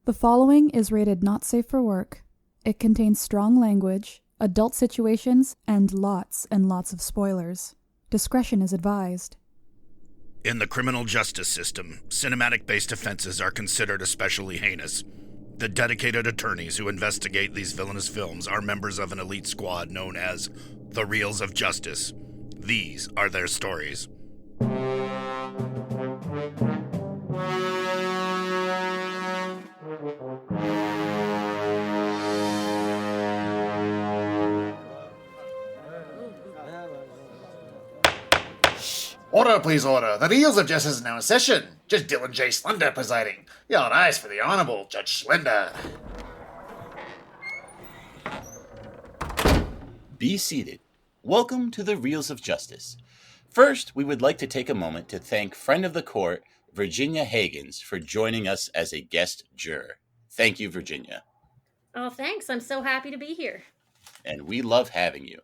The following is rated not safe for work. It contains strong language, adult situations, and lots of spoilers. Discretion is advised. In the criminal justice system, cinematic-based offenses are considered especially heinous. The dedicated attorneys who investigate these villainous films are members of an elite squad known as the Reels of Justice. These are their stories. Order, please, order. The Reels of Justice is now in session. Judge Dylan J. Schlender presiding. Your eyes for the Honorable Judge Schlender. Be seated. Welcome to the Reels of Justice. First, we would like to take a moment to thank friend of the court, Virginia Hagans, for joining us as a guest juror. Thank you, Virginia. Oh, thanks. I'm so happy to be here. And we love having you.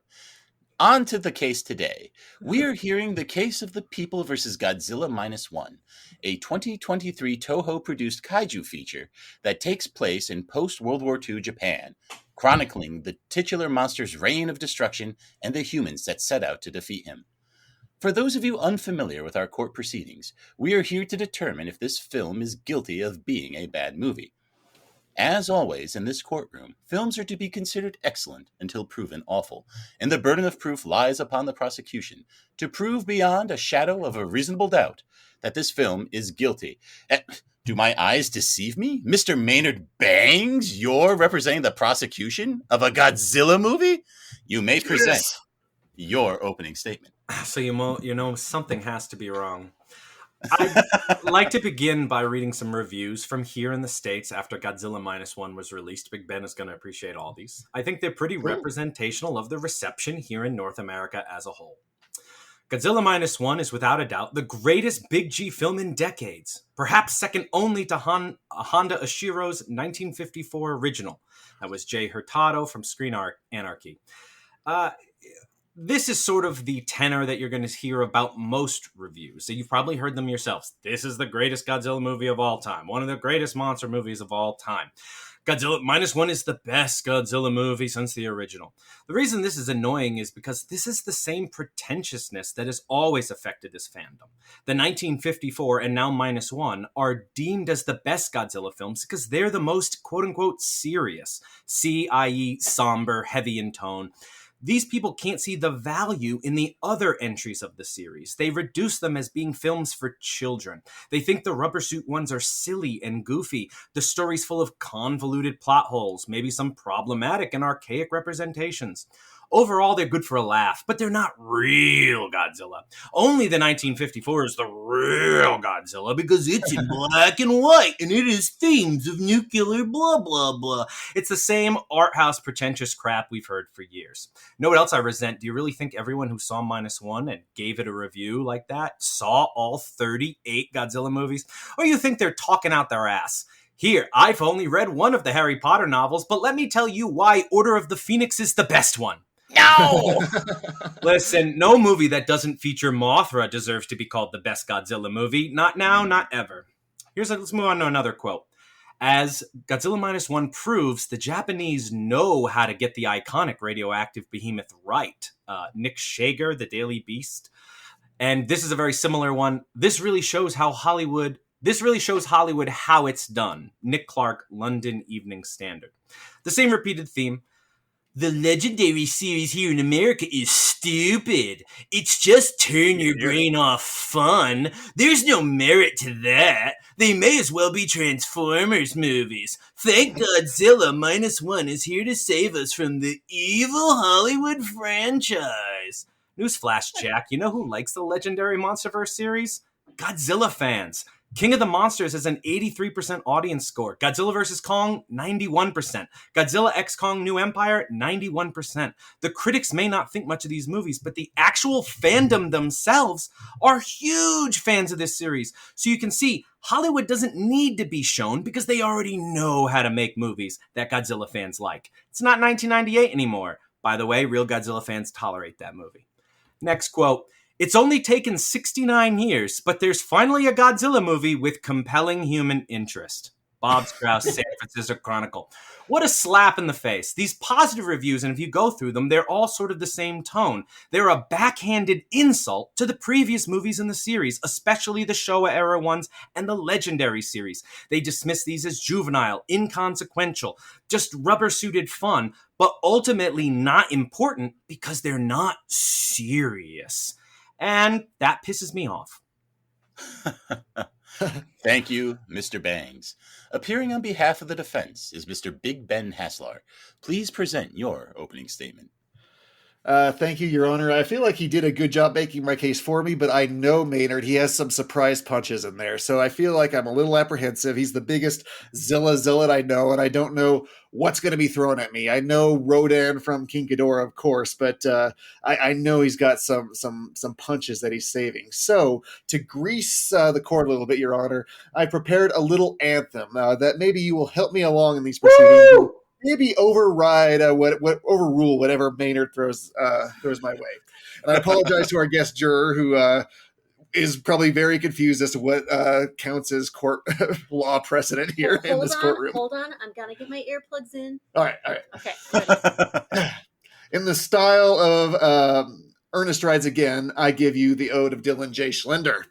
On to the case today. We are hearing the case of the people versus Godzilla Minus One, a 2023 Toho-produced kaiju feature that takes place in post-World War II Japan, chronicling the titular monster's reign of destruction and the humans that set out to defeat him. For those of you unfamiliar with our court proceedings, we are here to determine if this film is guilty of being a bad movie. As always in this courtroom, films are to be considered excellent until proven awful, and the burden of proof lies upon the prosecution to prove beyond a shadow of a reasonable doubt that this film is guilty. Do my eyes deceive me? Mr. Maynard Bangs, you're representing the prosecution of a Godzilla movie? You may present your opening statement. So you know something has to be wrong. I'd like to begin by reading some reviews from here in the States after Godzilla Minus One was released. Big Ben is going to appreciate all these. I think they're pretty representational of the reception here in North America as a whole. Godzilla Minus One is without a doubt the greatest Big G film in decades, perhaps second only to Honda Oshiro's 1954 original. That was Jay Hurtado from Screen Anarchy. This is sort of the tenor that you're going to hear about most reviews. So you've probably heard them yourselves. This is the greatest Godzilla movie of all time. One of the greatest monster movies of all time. Godzilla Minus One is the best Godzilla movie since the original. The reason this is annoying is because this is the same pretentiousness that has always affected this fandom. The 1954 and now Minus One are deemed as the best Godzilla films because they're the most quote-unquote serious. i.e. somber, heavy in tone. These people can't see the value in the other entries of the series. They reduce them as being films for children. They think the rubber suit ones are silly and goofy. The story's full of convoluted plot holes, maybe some problematic and archaic representations. Overall, they're good for a laugh, but they're not real Godzilla. Only the 1954 is the real Godzilla because it's in black and white and it has themes of nuclear blah, blah, blah. It's the same art house pretentious crap we've heard for years. Know what else I resent? Do you really think everyone who saw Minus One and gave it a review like that saw all 38 Godzilla movies? Or you think they're talking out their ass? Here, I've only read one of the Harry Potter novels, but let me tell you why Order of the Phoenix is the best one. No! Listen, no movie that doesn't feature Mothra deserves to be called the best Godzilla movie. Not now, not ever. Let's move on to another quote. As Godzilla Minus One proves, the Japanese know how to get the iconic radioactive behemoth right. Nick Shager, the Daily Beast. And this is a very similar one. This really shows Hollywood how it's done. Nick Clark, London Evening Standard. The same repeated theme. The legendary series here in America is stupid. It's just turn your brain off fun. There's no merit to that. They may as well be Transformers movies. Thank Godzilla Minus One is here to save us from the evil Hollywood franchise. Newsflash, Jack. You know who likes the legendary MonsterVerse series? Godzilla fans. King of the Monsters has an 83% audience score. Godzilla vs. Kong, 91%. Godzilla x Kong New Empire, 91%. The critics may not think much of these movies, but the actual fandom themselves are huge fans of this series. So you can see, Hollywood doesn't need to be shown because they already know how to make movies that Godzilla fans like. It's not 1998 anymore. By the way, real Godzilla fans tolerate that movie. Next quote. It's only taken 69 years, but there's finally a Godzilla movie with compelling human interest. Bob Strauss, San Francisco Chronicle. What a slap in the face. These positive reviews, and if you go through them, they're all sort of the same tone. They're a backhanded insult to the previous movies in the series, especially the Showa-era ones and the Legendary series. They dismiss these as juvenile, inconsequential, just rubber-suited fun, but ultimately not important because they're not serious. And that pisses me off. Thank you, Mr. Bangs. Appearing on behalf of the defense is Mr. Big Ben Haslar. Please present your opening statement. Thank you, Your Honor. I feel like he did a good job making my case for me, but I know Maynard. He has some surprise punches in there, so I feel like I'm a little apprehensive. He's the biggest Zilla zealot I know, and I don't know what's going to be thrown at me. I know Rodan from King Ghidorah, of course, but I know he's got some punches that he's saving. So, to grease the court a little bit, Your Honor, I prepared a little anthem that maybe you will help me along in these proceedings. Woo! Maybe overrule whatever Maynard throws my way. And I apologize to our guest juror who is probably very confused as to what counts as court law precedent here in this courtroom. Hold on, I'm gonna get my earplugs in. All right. Okay. In the style of Ernest Rides Again, I give you the ode of Dylan J. Schlender.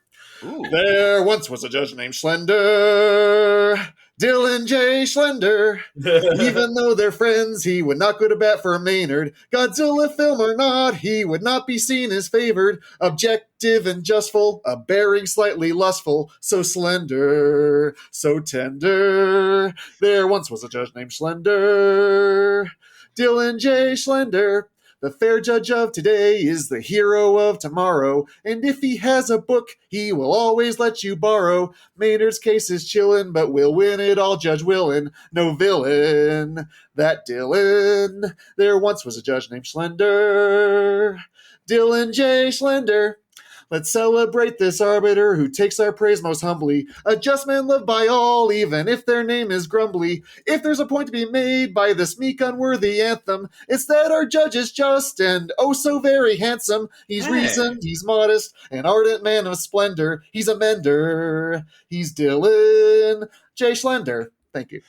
Ooh. There once was a judge named Schlender, Dylan J. Schlender. Even though they're friends, he would not go to bat for Maynard. Godzilla film or not, he would not be seen as favored. Objective and justful, a bearing slightly lustful. So slender, so tender. There once was a judge named Schlender, Dylan J. Schlender. The fair judge of today is the hero of tomorrow, and if he has a book, he will always let you borrow. Maynard's case is chillin', but we'll win it all, Judge Willin'. No villain, that Dylan. There once was a judge named Schlender, Dylan J. Schlender. Let's celebrate this arbiter who takes our praise most humbly. A just man loved by all, even if their name is grumbly. If there's a point to be made by this meek unworthy anthem, it's that our judge is just and oh so very handsome. He's reasoned, he's modest, an ardent man of splendor. He's a mender. He's Dylan J. Schlender. Thank you.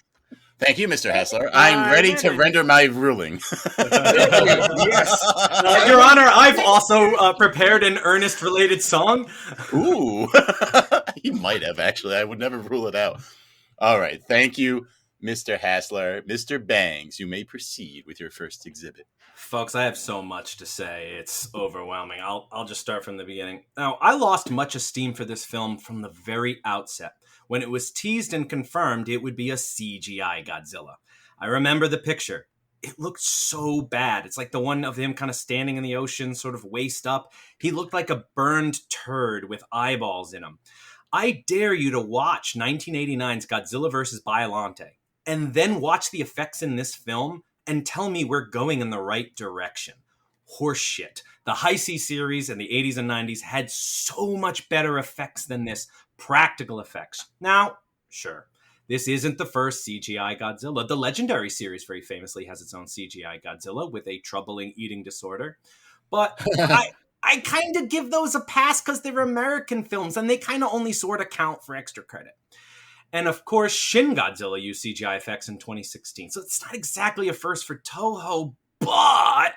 Thank you, Mr. Haslar. I'm ready to render my ruling. Yes. Your Honor, I've also prepared an Ernest-related song. Ooh. You might have, actually. I would never rule it out. All right. Thank you, Mr. Haslar. Mr. Bangs, you may proceed with your first exhibit. Folks, I have so much to say. It's overwhelming. I'll just start from the beginning. Now, I lost much esteem for this film from the very outset. When it was teased and confirmed it would be a CGI Godzilla. I remember the picture. It looked so bad. It's like the one of him kind of standing in the ocean, sort of waist up. He looked like a burned turd with eyeballs in him. I dare you to watch 1989's Godzilla vs. Biollante and then watch the effects in this film and tell me we're going in the right direction. Horseshit. The High C series in the 80s and 90s had so much better effects than this. Practical effects. Now, sure, this isn't the first CGI Godzilla. The Legendary series very famously has its own CGI Godzilla with a troubling eating disorder. But I kind of give those a pass because they're American films and they kind of only sort of count for extra credit. And of course, Shin Godzilla used CGI effects in 2016. So it's not exactly a first for Toho, but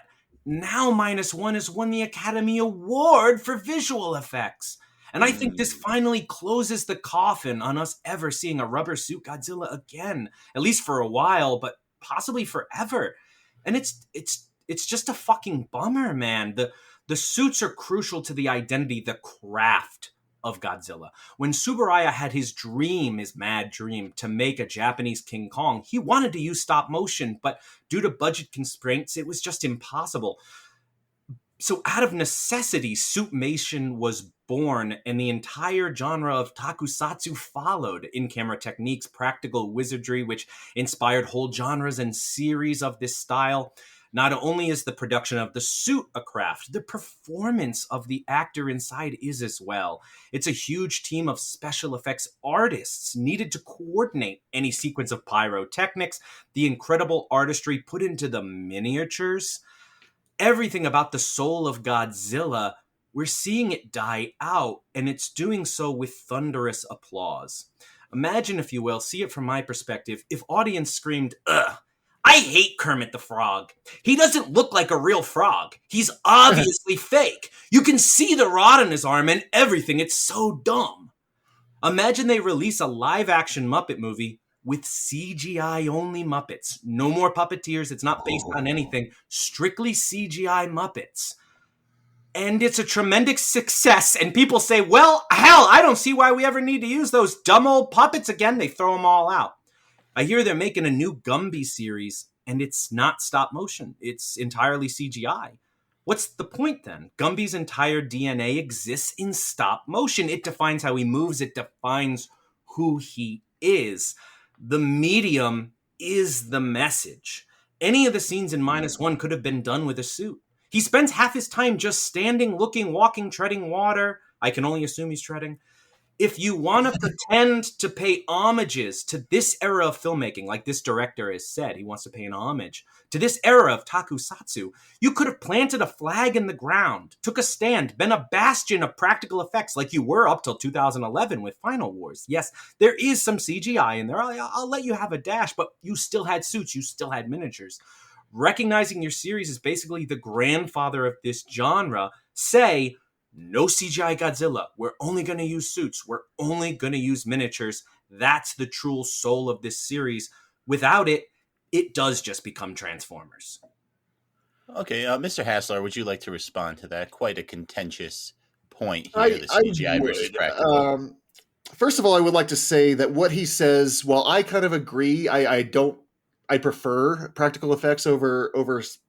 now Minus One has won the Academy Award for visual effects. And I think this finally closes the coffin on us ever seeing a rubber suit Godzilla again, at least for a while, but possibly forever. And it's just a fucking bummer, man. The suits are crucial to the identity, the craft of Godzilla. When Tsuburaya had his mad dream, to make a Japanese King Kong, he wanted to use stop motion, but due to budget constraints, it was just impossible. So out of necessity, suitmation was born, and the entire genre of tokusatsu followed. In-camera techniques, practical wizardry, which inspired whole genres and series of this style. Not only is the production of the suit a craft, the performance of the actor inside is as well. It's a huge team of special effects artists needed to coordinate any sequence of pyrotechnics, the incredible artistry put into the miniatures. Everything about the soul of Godzilla, we're seeing it die out, and it's doing so with thunderous applause. Imagine, if you will, see it from my perspective, if audience screamed, "Ugh, I hate Kermit the Frog. He doesn't look like a real frog. He's obviously fake. You can see the rod in his arm and everything. It's so dumb." Imagine they release a live-action Muppet movie with CGI-only Muppets. No more puppeteers. It's not based on anything. Strictly CGI Muppets. And it's a tremendous success. And people say, well, hell, I don't see why we ever need to use those dumb old puppets again. They throw them all out. I hear they're making a new Gumby series, and it's not stop motion. It's entirely CGI. What's the point then? Gumby's entire DNA exists in stop motion. It defines how he moves. It defines who he is. The medium is the message. Any of the scenes in Minus One could have been done with a suit. He spends half his time just standing, looking, walking, treading water. I can only assume he's treading. If you want to pretend to pay homages to this era of filmmaking, like this director has said, he wants to pay an homage to this era of tokusatsu, you could have planted a flag in the ground, took a stand, been a bastion of practical effects like you were up till 2011 with Final Wars. Yes, there is some CGI in there. I'll let you have a dash, but you still had suits, you still had miniatures. Recognizing your series is basically the grandfather of this genre. Say, no CGI Godzilla. We're only going to use suits. We're only going to use miniatures. That's the true soul of this series. Without it, it does just become Transformers. Okay, Mr. Haslar, would you like to respond to that? Quite a contentious point here, the CGI versus practical. First of all, I would like to say that what he says, while I kind of agree, I prefer practical effects over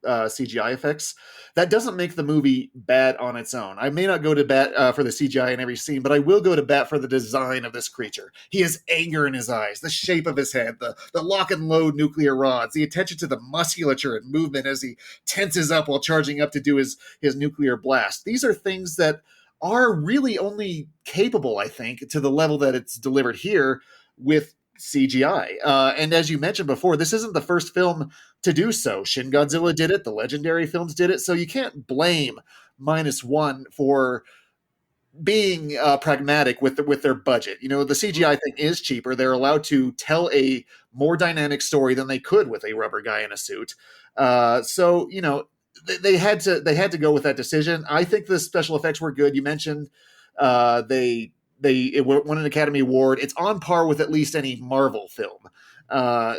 CGI effects. That doesn't make the movie bad on its own. I may not go to bat for the CGI in every scene, but I will go to bat for the design of this creature. He has anger in his eyes, the shape of his head, the lock and load nuclear rods, the attention to the musculature and movement as he tenses up while charging up to do his nuclear blast. These are things that are really only capable, I think, to the level that it's delivered here with CGI. And as you mentioned before, this isn't the first film to do so. Shin Godzilla did it. The Legendary films did it. So you can't blame Minus One for being pragmatic with their budget. You know, the CGI thing is cheaper. They're allowed to tell a more dynamic story than they could with a rubber guy in a suit. So, you know, they had to go with that decision. I think the special effects were good. You mentioned it won an Academy Award. It's on par with at least any Marvel film.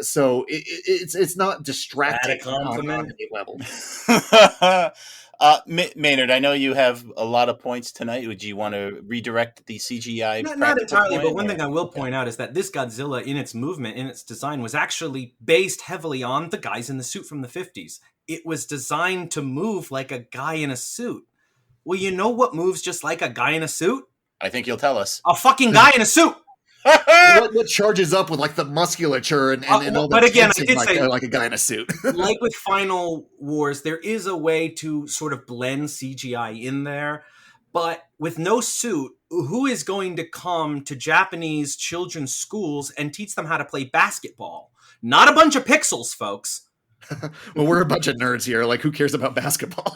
So it's not distracting on any level. Maynard, I know you have a lot of points tonight. Would you want to redirect the CGI? Not entirely, but one thing I will point out is that this Godzilla, in its movement, in its design, was actually based heavily on the guys in the suit from the 50s. It was designed to move like a guy in a suit. Well, you know what moves just like a guy in a suit? I think you'll tell us. A fucking guy in a suit. what charges up with like the musculature and all that. But again, I did say, like a guy in a suit. Like with Final Wars, there is a way to sort of blend CGI in there. But with no suit, who is going to come to Japanese children's schools and teach them how to play basketball? Not a bunch of pixels, folks. Well, we're a bunch of nerds here. Like, who cares about basketball?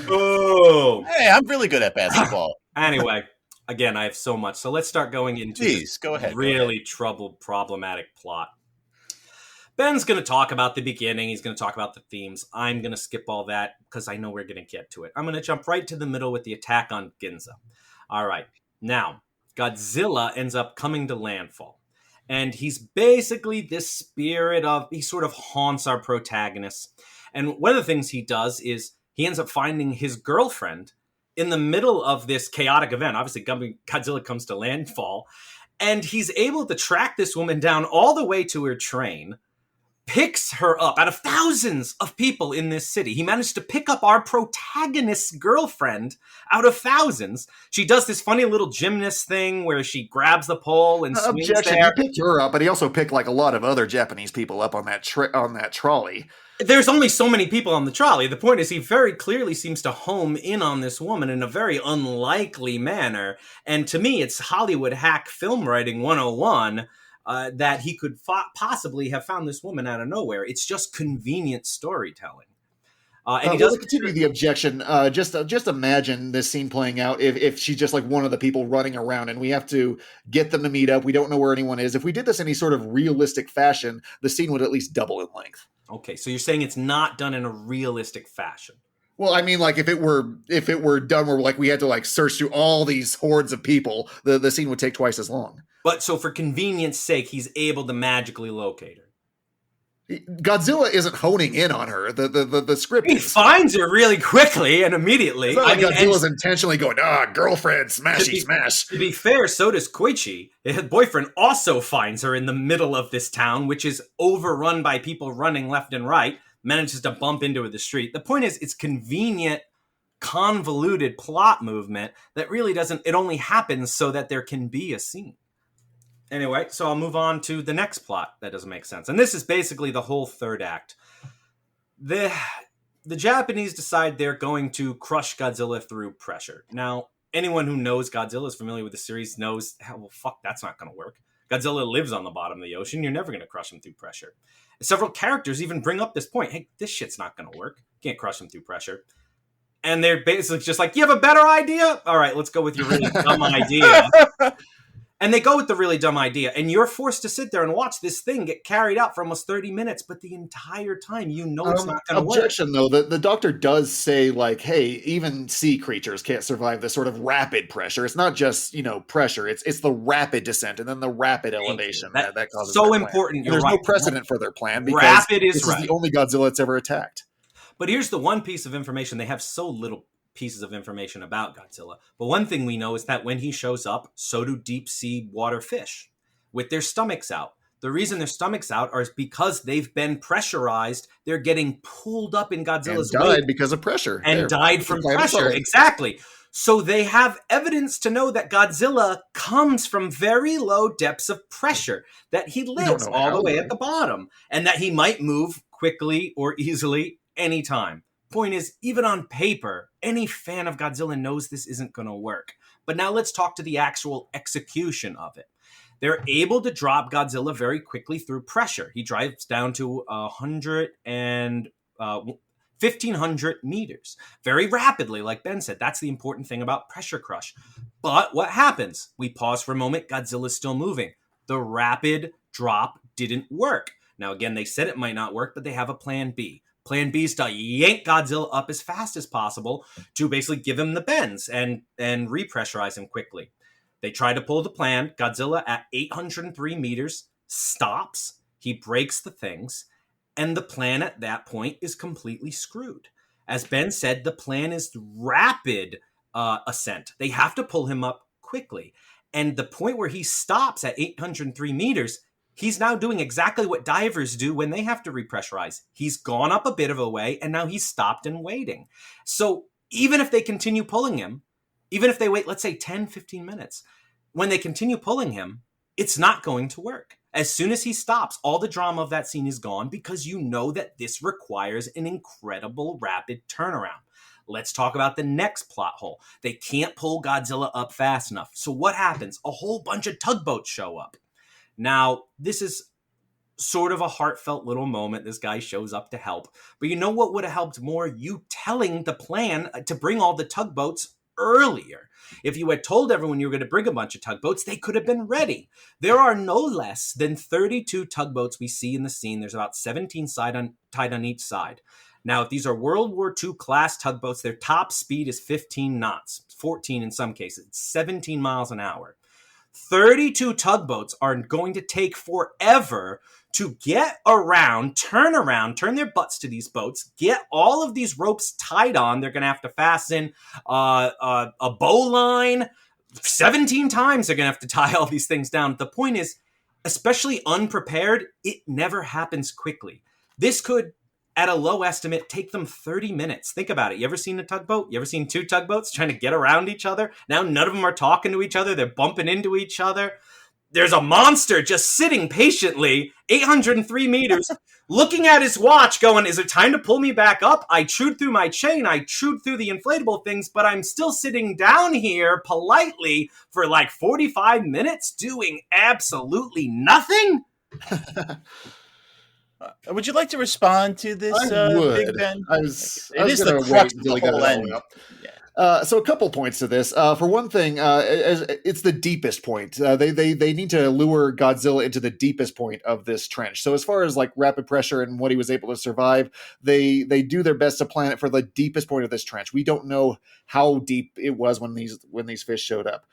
Oh, hey, I'm really good at basketball. Anyway. Again, I have so much. So let's start going into this really troubled, problematic plot. Ben's going to talk about the beginning. He's going to talk about the themes. I'm going to skip all that because I know we're going to get to it. I'm going to jump right to the middle with the attack on Ginza. All right. Now, Godzilla ends up coming to landfall. And he's basically this spirit of, he sort of haunts our protagonist. And one of the things he does is he ends up finding his girlfriend in the middle of this chaotic event. Obviously, Godzilla comes to landfall, and he's able to track this woman down all the way to her train, picks her up out of thousands of people in this city. He managed to pick up our protagonist's girlfriend out of thousands. She does this funny little gymnast thing where she grabs the pole and swings there. He picked her up, but he also picked like a lot of other Japanese people up on that trolley. There's only so many people on the trolley. The point is he very clearly seems to home in on this woman in a very unlikely manner. And to me, it's Hollywood hack film writing 101 that he could possibly have found this woman out of nowhere. It's just convenient storytelling. And he doesn't to continue the objection. Just imagine this scene playing out if she's just like one of the people running around, and we have to get them to meet up. We don't know where anyone is. If we did this in any sort of realistic fashion, the scene would at least double in length. Okay, so you're saying it's not done in a realistic fashion. Well, I mean, like if it were done where like we had to like search through all these hordes of people, the scene would take twice as long. But so for convenience sake, he's able to magically locate her. Godzilla isn't honing in on her. The script He finds her really quickly and immediately. It's not like Godzilla's intentionally going, girlfriend, smashy smash. To be fair, so does Koichi. His boyfriend also finds her in the middle of this town, which is overrun by people running left and right, manages to bump into her in the street. The point is, it's convenient, convoluted plot movement that really doesn't, it only happens so that there can be a scene. Anyway, so I'll move on to the next plot that doesn't make sense. And this is basically the whole third act. The Japanese decide they're going to crush Godzilla through pressure. Now, anyone who knows Godzilla, is familiar with the series, knows, well, fuck, that's not going to work. Godzilla lives on the bottom of the ocean. You're never going to crush him through pressure. Several characters even bring up this point. Hey, this shit's not going to work. Can't crush him through pressure. And they're basically just like, you have a better idea? All right, let's go with your really dumb idea. And they go with the really dumb idea. And you're forced to sit there and watch this thing get carried out for almost 30 minutes. But the entire time, you know it's not going to work. Objection, though. The doctor does say, like, hey, even sea creatures can't survive this sort of rapid pressure. It's not just, pressure. It's the rapid descent and then the rapid elevation that causes so their important. There's no precedent for their plan because rapid is this is the only Godzilla that's ever attacked. But here's the one piece of information. They have so little pieces of information about Godzilla. But one thing we know is that when he shows up, so do deep sea water fish with their stomachs out. The reason their stomachs out is because they've been pressurized. They're getting pulled up in Godzilla's and died weight because of pressure. And died from pressure. Exactly. So they have evidence to know that Godzilla comes from very low depths of pressure, that he lives all the way at the bottom, and that he might move quickly or easily anytime. Point is, even on paper, any fan of Godzilla knows this isn't going to work. But now let's talk to the actual execution of it. They're able to drop Godzilla very quickly through pressure. He drives down to 1,500 meters very rapidly, like Ben said. That's the important thing about pressure crush. But what happens? We pause for a moment. Godzilla's still moving. The rapid drop didn't work. Now, again, they said it might not work, but they have a plan B. Plan B is to yank Godzilla up as fast as possible to basically give him the bends and repressurize him quickly. They try to pull the plan. Godzilla at 803 meters stops. He breaks the things. And the plan at that point is completely screwed. As Ben said, the plan is rapid ascent. They have to pull him up quickly. And the point where he stops at 803 meters, he's now doing exactly what divers do when they have to repressurize. He's gone up a bit of a way, and now he's stopped and waiting. So even if they continue pulling him, even if they wait, let's say 10, 15 minutes, when they continue pulling him, it's not going to work. As soon as he stops, all the drama of that scene is gone because you know that this requires an incredible rapid turnaround. Let's talk about the next plot hole. They can't pull Godzilla up fast enough. So what happens? A whole bunch of tugboats show up. Now, this is sort of a heartfelt little moment. This guy shows up to help. But you know what would have helped more? You telling the plan to bring all the tugboats earlier. If you had told everyone you were going to bring a bunch of tugboats, they could have been ready. There are no less than 32 tugboats we see in the scene. There's about 17 tied on each side. Now, if these are World War II class tugboats, their top speed is 15 knots, 14 in some cases, 17 miles an hour. 32 tugboats are going to take forever to get around, turn their butts to these boats, get all of these ropes tied on. They're going to have to fasten a bowline 17 times. They're going to have to tie all these things down. The point is, especially unprepared, it never happens quickly. This could, at a low estimate, take them 30 minutes. Think about it. You ever seen a tugboat? You ever seen two tugboats trying to get around each other? Now none of them are talking to each other. They're bumping into each other. There's a monster just sitting patiently, 803 meters, looking at his watch going, is it time to pull me back up? I chewed through my chain. I chewed through the inflatable things, but I'm still sitting down here politely for like 45 minutes doing absolutely nothing? Would you like to respond to this, I would. Big Ben? I was It is going the to crux wait of until the he got whole it all end. out. Yeah. So a couple points to this. For one thing, it's the deepest point. They need to lure Godzilla into the deepest point of this trench. So as far as like rapid pressure and what he was able to survive, they do their best to plan it for the deepest point of this trench. We don't know how deep it was when these fish showed up.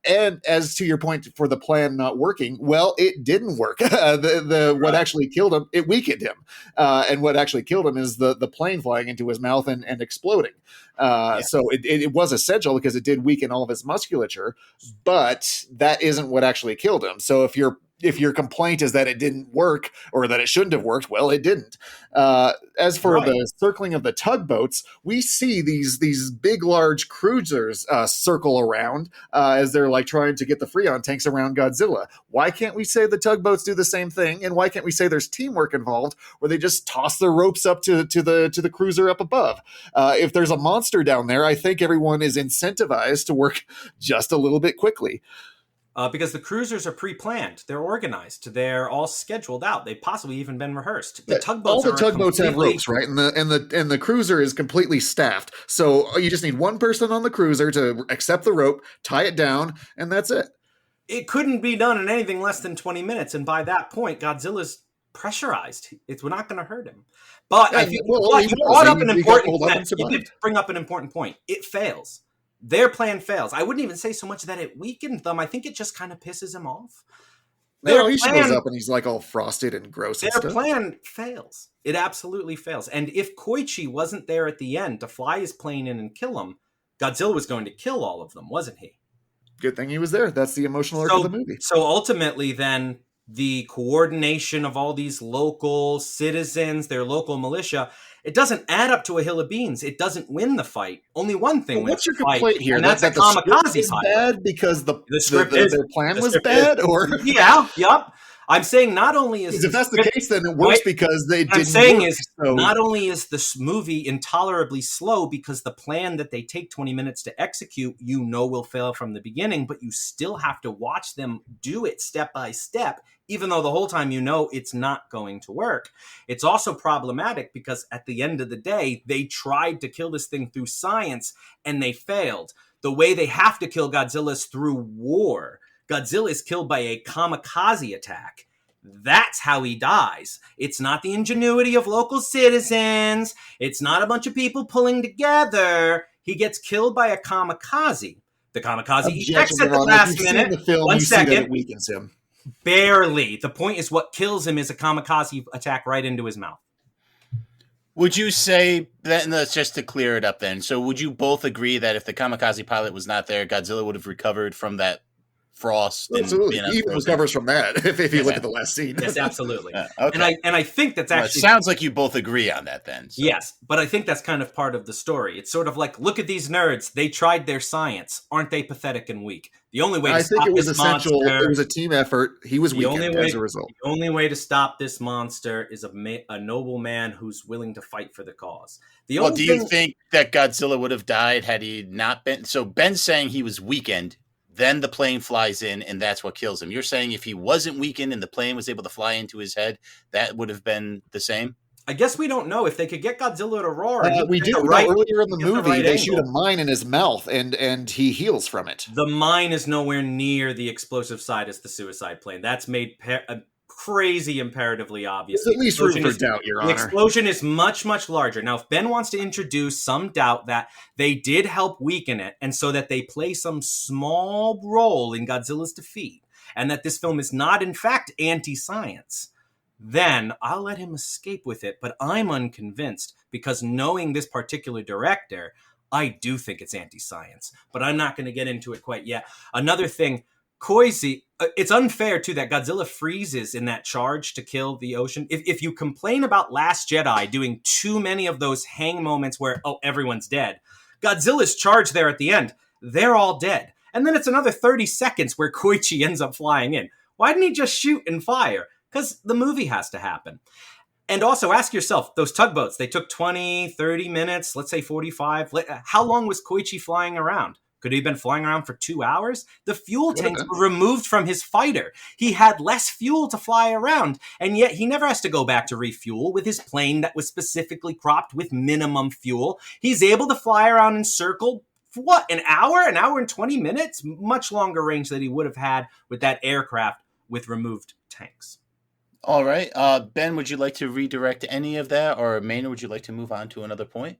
And as to your point for the plan not working, well, it didn't work. What actually killed him, it weakened him. And what actually killed him is the plane flying into his mouth and exploding. So it was essential because it did weaken all of his musculature, but that isn't what actually killed him. So if your complaint is that it didn't work or that it shouldn't have worked, well, it didn't. As for the circling of the tugboats, we see these big, large cruisers circle around as they're like trying to get the Freon tanks around Godzilla. Why can't we say the tugboats do the same thing? And why can't we say there's teamwork involved where they just toss their ropes up to the cruiser up above? If there's a monster down there, I think everyone is incentivized to work just a little bit quickly. Because the cruisers are pre-planned, they're organized, they're all scheduled out. They've possibly even been rehearsed. The tugboats, all the tugboats have ropes, right? And the cruiser is completely staffed. So you just need one person on the cruiser to accept the rope, tie it down, and that's it. It couldn't be done in anything less than 20 minutes, and by that point, Godzilla's pressurized. It's not going to hurt him. But you brought up an important point. You did bring up an important point. It fails. Their plan fails. I wouldn't even say so much that it weakened them. I think it just kind of pisses him off. He shows up and he's like all frosted and gross. Their plan fails. It absolutely fails. And if Koichi wasn't there at the end to fly his plane in and kill him, Godzilla was going to kill all of them, wasn't he? Good thing he was there. That's the emotional arc of the movie. So ultimately, then, the coordination of all these local citizens, their local militia, it doesn't add up to a hill of beans. It doesn't win the fight. Only one thing wins the fight. What's your complaint here? And that's a kamikaze pilot. Bad because their plan was bad, or yep. I'm saying not only is if that's the case, then it works because they didn't. I'm saying not only is this movie intolerably slow because the plan that they take 20 minutes to execute, will fail from the beginning, but you still have to watch them do it step by step, even though the whole time it's not going to work. It's also problematic because at the end of the day, they tried to kill this thing through science and they failed. The way they have to kill Godzilla is through war. Godzilla is killed by a kamikaze attack. That's how he dies. It's not the ingenuity of local citizens. It's not a bunch of people pulling together. He gets killed by a kamikaze. The kamikaze ejects at the last minute. One second. It weakens him. Barely. The point is what kills him is a kamikaze attack right into his mouth. Would you say that, and that's just to clear it up then, so would you both agree that if the kamikaze pilot was not there, Godzilla would have recovered from that frost? Absolutely. He even recovers from that if you look at the last scene. Yes, absolutely. Okay. And I think that's actually... it sounds like you both agree on that then. So. Yes, but I think that's kind of part of the story. It's sort of like, look at these nerds. They tried their science. Aren't they pathetic and weak? The only way to stop this essential. Monster, it was a team effort. He was weakened as a result. The only way to stop this monster is a noble man who's willing to fight for the cause. Do you think that Godzilla would have died had he not been... So Ben's saying he was weakened, then the plane flies in, and that's what kills him. You're saying if he wasn't weakened and the plane was able to fly into his head, that would have been the same? I guess we don't know. If they could get Godzilla to roar... we do know earlier in the movie, they shoot a mine in his mouth, and he heals from it. The mine is nowhere near the explosive side as the suicide plane. That's made crazy imperatively obvious. There's at least room for doubt, Your Honor. The explosion is much, much larger. Now, if Ben wants to introduce some doubt that they did help weaken it, and so that they play some small role in Godzilla's defeat, and that this film is not, in fact, anti-science, then I'll let him escape with it. But I'm unconvinced because knowing this particular director, I do think it's anti-science. But I'm not going to get into it quite yet. Another thing, Koichi, it's unfair, too, that Godzilla freezes in that charge to kill the ocean. If you complain about Last Jedi doing too many of those hang moments where, everyone's dead, Godzilla's charge there at the end, they're all dead. And then it's another 30 seconds where Koichi ends up flying in. Why didn't he just shoot and fire? Because the movie has to happen. And also ask yourself, those tugboats, they took 20, 30 minutes, let's say 45. How long was Koichi flying around? Could he have been flying around for 2 hours? The fuel tanks were removed from his fighter. He had less fuel to fly around, and yet he never has to go back to refuel with his plane that was specifically cropped with minimum fuel. He's able to fly around in circle for what, an hour and 20 minutes? Much longer range than he would have had with that aircraft with removed tanks. All right. Ben, would you like to redirect any of that? Or Maynard, would you like to move on to another point?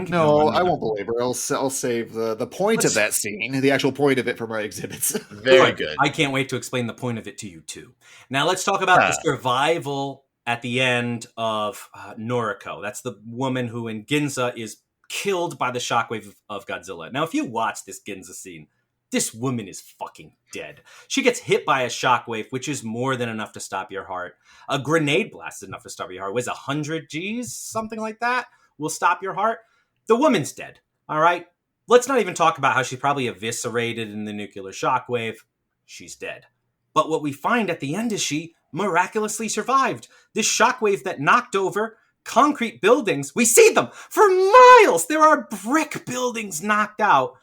No, I won't belabor. I'll save the point of that scene, the actual point of it, for my exhibits. Very good. I can't wait to explain the point of it to you, too. Now, let's talk about the survival at the end of Noriko. That's the woman who in Ginza is killed by the shockwave of Godzilla. Now, if you watch this Ginza scene, this woman is fucking dead. She gets hit by a shockwave, which is more than enough to stop your heart. A grenade blast is enough to stop your heart. Was 100 Gs, something like that, will stop your heart. The woman's dead, all right? Let's not even talk about how she's probably eviscerated in the nuclear shockwave. She's dead. But what we find at the end is she miraculously survived. This shockwave that knocked over concrete buildings, we see them for miles. There are brick buildings knocked out.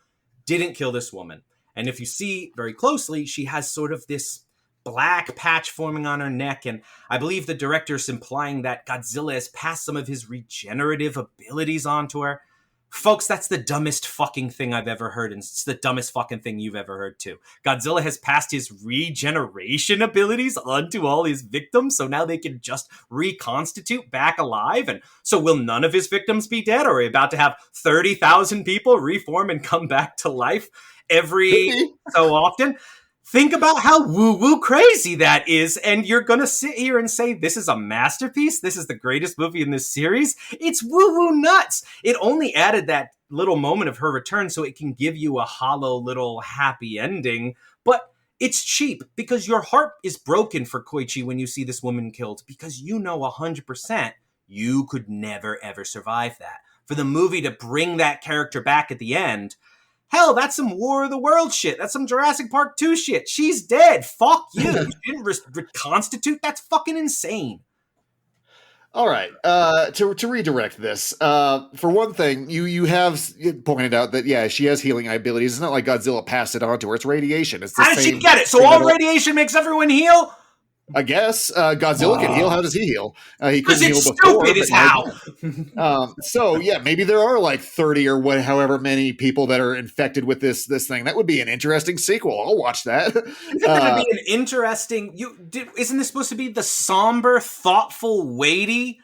Didn't kill this woman. And if you see very closely, she has sort of this black patch forming on her neck, and I believe the director is implying that Godzilla has passed some of his regenerative abilities onto her. Folks, that's the dumbest fucking thing I've ever heard, and it's the dumbest fucking thing you've ever heard too. Godzilla has passed his regeneration abilities onto all his victims, so now they can just reconstitute back alive, and so will none of his victims be dead, or are we about to have 30,000 people reform and come back to life every so often? Think about how woo-woo crazy that is, and you're going to sit here and say, this is a masterpiece? This is the greatest movie in this series? It's woo-woo nuts! It only added that little moment of her return so it can give you a hollow little happy ending, but it's cheap because your heart is broken for Koichi when you see this woman killed, because you know 100% you could never, ever survive that. For the movie to bring that character back at the end, hell, that's some War of the World shit. That's some Jurassic Park 2 shit. She's dead. Fuck you. You didn't reconstitute? That's fucking insane. All right. To redirect this, for one thing, you have pointed out that, yeah, she has healing abilities. It's not like Godzilla passed it on to her. It's radiation. It's the How did she get it? So all radiation makes everyone heal? I guess Godzilla can heal. How does he heal? He couldn't heal it's before. Stupid as how. So yeah, maybe there are like 30 or however many people that are infected with this thing. That would be an interesting sequel. I'll watch that. Isn't that be an interesting? Isn't this supposed to be the somber, thoughtful, weighty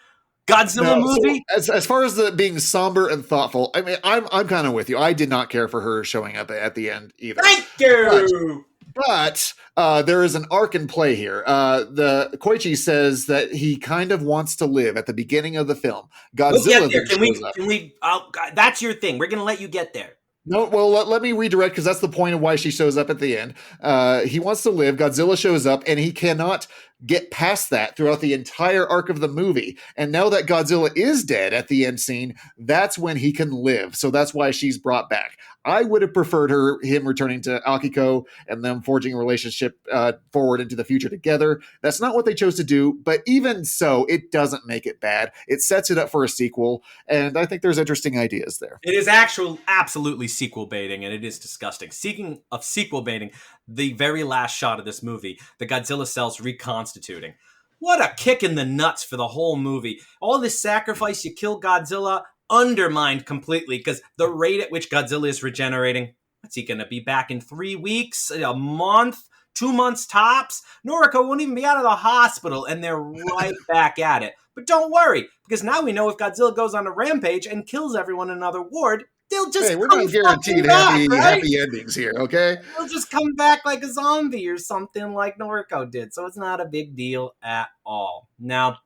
Godzilla movie? So as far as the being somber and thoughtful, I mean, I'm kind of with you. I did not care for her showing up at the end either. Thank you. But there is an arc in play here. The Koichi says that he kind of wants to live at the beginning of the film. Godzilla Can we? That's your thing. We're going to let you get there. No, well, let me redirect, because that's the point of why she shows up at the end. He wants to live. Godzilla shows up, and he cannot get past that throughout the entire arc of the movie. And now that Godzilla is dead at the end scene, that's when he can live. So that's why she's brought back. I would have preferred him returning to Akiko and them forging a relationship forward into the future together. That's not what they chose to do, but even so, it doesn't make it bad. It sets it up for a sequel, and I think there's interesting ideas there. It is absolutely sequel baiting, and it is disgusting. Speaking of sequel baiting, the very last shot of this movie, the Godzilla cells reconstituting. What a kick in the nuts for the whole movie. All this sacrifice, you kill Godzilla, undermined completely, because the rate at which Godzilla is regenerating, what's he going to be back in 3 weeks, a month, 2 months tops? Noriko won't even be out of the hospital, and they're right back at it. But don't worry, because now we know if Godzilla goes on a rampage and kills everyone in another ward, they'll just we're not guaranteed happy endings here, okay? They'll just come back like a zombie or something like Noriko did, so it's not a big deal at all. Now,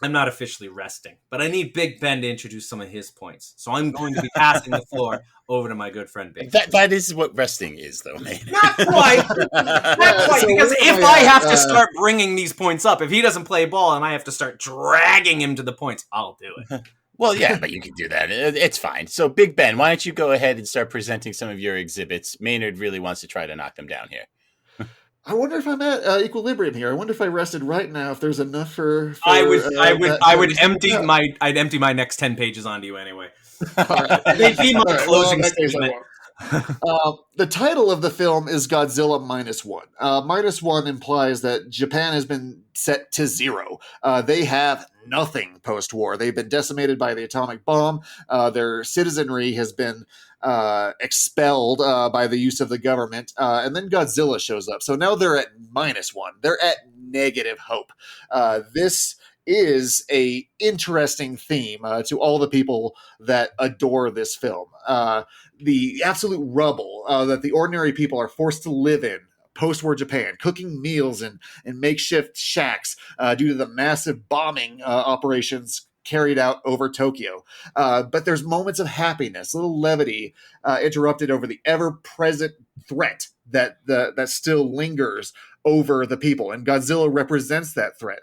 I'm not officially resting, but I need Big Ben to introduce some of his points. So I'm going to be passing the floor over to my good friend Big Ben. That is what resting is, though, man. Not quite. Because if I have to start bringing these points up, if he doesn't play ball and I have to start dragging him to the points, I'll do it. Well, yeah, but you can do that. It's fine. So, Big Ben, why don't you go ahead and start presenting some of your exhibits? Maynard really wants to try to knock them down here. I wonder if I'm at equilibrium here. I wonder if I rested right now. If there's enough for I'd empty my next 10 pages onto you anyway. All right. They'd be my closing statement. The title of the film is Godzilla Minus One. Minus one implies that Japan has been set to zero. They have nothing post-war. They've been decimated by the atomic bomb. Their citizenry has been expelled by the use of the government. And then Godzilla shows up. So now they're at minus one. They're at negative hope. This is a interesting theme to all the people that adore this film. The absolute rubble that the ordinary people are forced to live in post-war Japan, cooking meals in makeshift shacks due to the massive bombing operations carried out over Tokyo. But there's moments of happiness, little levity interrupted over the ever-present threat that still lingers over the people. And Godzilla represents that threat.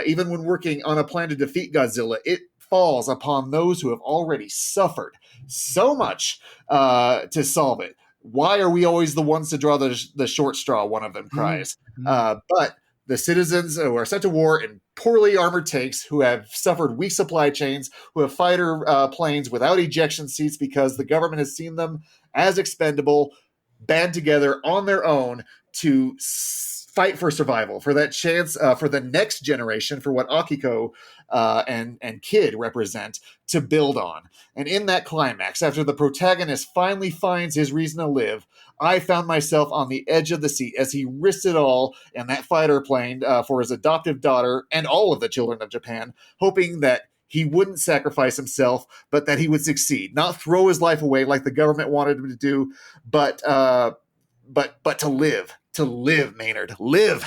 Even when working on a plan to defeat Godzilla, it falls upon those who have already suffered so much to solve it. Why are we always the ones to draw the short straw? One of them cries. But the citizens who are sent to war in poorly armored tanks, who have suffered weak supply chains, who have fighter planes without ejection seats because the government has seen them as expendable, band together on their own to fight for survival, for that chance for the next generation, for what Akiko and Kid represent, to build on. And in that climax, after the protagonist finally finds his reason to live, I found myself on the edge of the seat as he risked it all in that fighter plane for his adoptive daughter and all of the children of Japan, hoping that he wouldn't sacrifice himself, but that he would succeed, not throw his life away like the government wanted him to do, but to live. To live, Maynard. Live.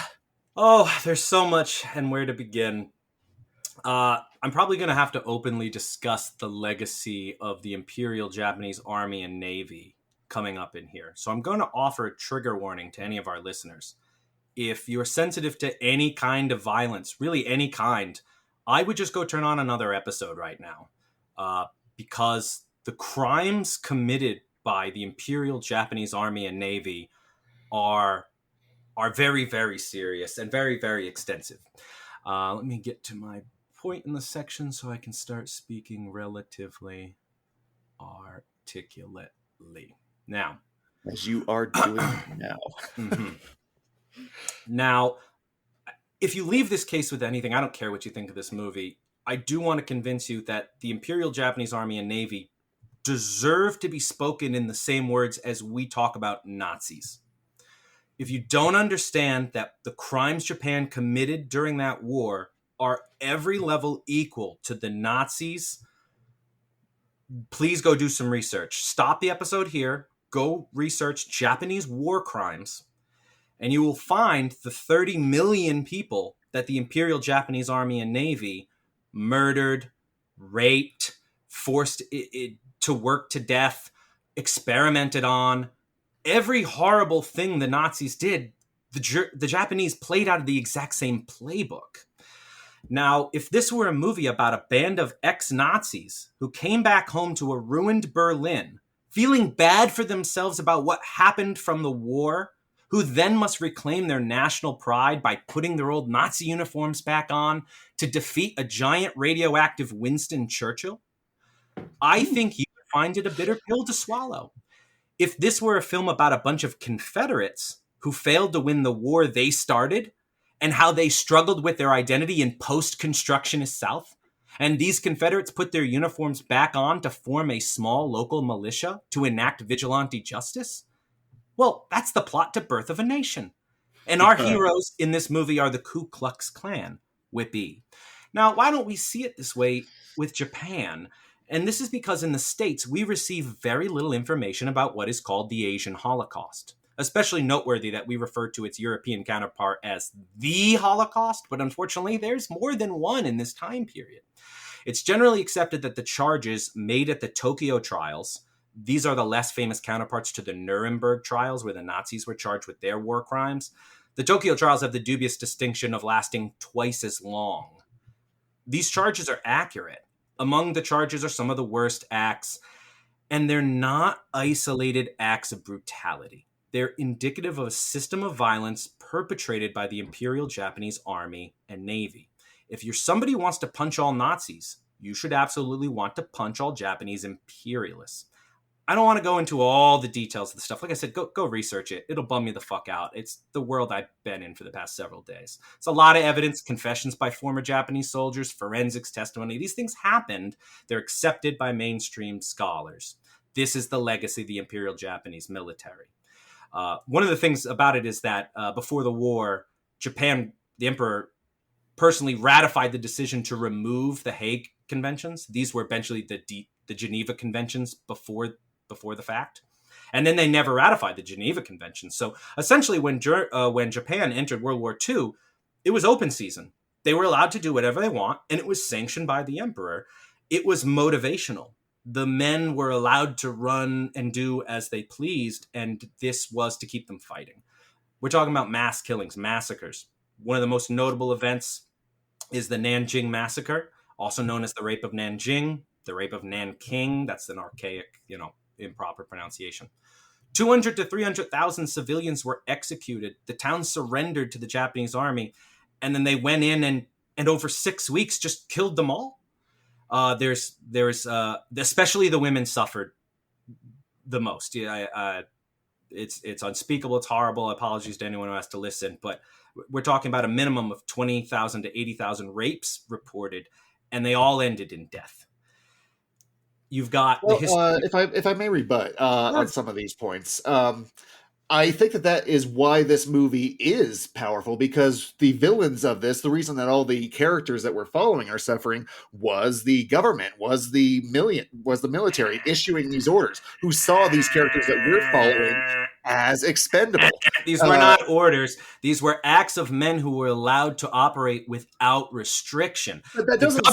Oh, there's so much and where to begin. I'm probably going to have to openly discuss the legacy of the Imperial Japanese Army and Navy coming up in here. So I'm going to offer a trigger warning to any of our listeners. If you're sensitive to any kind of violence, really any kind, I would just go turn on another episode right now. Because the crimes committed by the Imperial Japanese Army and Navy are very, very serious and very, very extensive. Let me get to my point in the section so I can start speaking relatively articulately. Now, as you are doing now. Mm-hmm. Now, if you leave this case with anything, I don't care what you think of this movie, I do want to convince you that the Imperial Japanese Army and Navy deserve to be spoken in the same words as we talk about Nazis. If you don't understand that the crimes Japan committed during that war are every level equal to the Nazis, please go do some research. Stop the episode here, go research Japanese war crimes, and you will find the 30 million people that the Imperial Japanese Army and Navy murdered, raped, forced to work to death, experimented on. Every horrible thing the Nazis did, the Japanese played out of the exact same playbook. Now, if this were a movie about a band of ex-Nazis who came back home to a ruined Berlin, feeling bad for themselves about what happened from the war, who then must reclaim their national pride by putting their old Nazi uniforms back on to defeat a giant radioactive Winston Churchill, I think you would find it a bitter pill to swallow. If this were a film about a bunch of Confederates who failed to win the war they started and how they struggled with their identity in post-constructionist South, and these Confederates put their uniforms back on to form a small local militia to enact vigilante justice, well, that's the plot to Birth of a Nation. And our heroes in this movie are the Ku Klux Klan, Whippy. Now, why don't we see it this way with Japan? And this is because in the States, we receive very little information about what is called the Asian Holocaust. Especially noteworthy that we refer to its European counterpart as the Holocaust, but unfortunately, there's more than one in this time period. It's generally accepted that the charges made at the Tokyo trials, these are the less famous counterparts to the Nuremberg trials, where the Nazis were charged with their war crimes. The Tokyo trials have the dubious distinction of lasting twice as long. These charges are accurate. Among the charges are some of the worst acts, and they're not isolated acts of brutality. They're indicative of a system of violence perpetrated by the Imperial Japanese Army and Navy. If you're somebody who wants to punch all Nazis, you should absolutely want to punch all Japanese imperialists. I don't want to go into all the details of the stuff. Like I said, go research it. It'll bum you the fuck out. It's the world I've been in for the past several days. It's a lot of evidence, confessions by former Japanese soldiers, forensics testimony. These things happened. They're accepted by mainstream scholars. This is the legacy of the Imperial Japanese military. One of the things about it is that before the war, Japan, the emperor, personally ratified the decision to remove the Hague Conventions. These were eventually the Geneva Conventions before the fact. And then they never ratified the Geneva Convention. So essentially when Japan entered World War II, it was open season. They were allowed to do whatever they want, and it was sanctioned by the emperor. It was motivational. The men were allowed to run and do as they pleased, and this was to keep them fighting. We're talking about mass killings, massacres. One of the most notable events is the Nanjing Massacre, also known as the Rape of Nanjing, the Rape of Nanking. That's an archaic, improper pronunciation. 200 to 300,000 civilians were executed. The town surrendered to the Japanese army, and then they went in and over 6 weeks just killed them all. There's especially the women suffered the most. It's unspeakable. It's horrible. Apologies to anyone who has to listen, but we're talking about a minimum of 20,000 to 80,000 rapes reported, and they all ended in death. You've got the history. If I may rebut on some of these points, I think that is why this movie is powerful, because the villains of this, the reason that all the characters that we're following are suffering, was the government, was the military issuing these orders, who saw these characters that we're following as expendable. These were not orders. These were acts of men who were allowed to operate without restriction. But that doesn't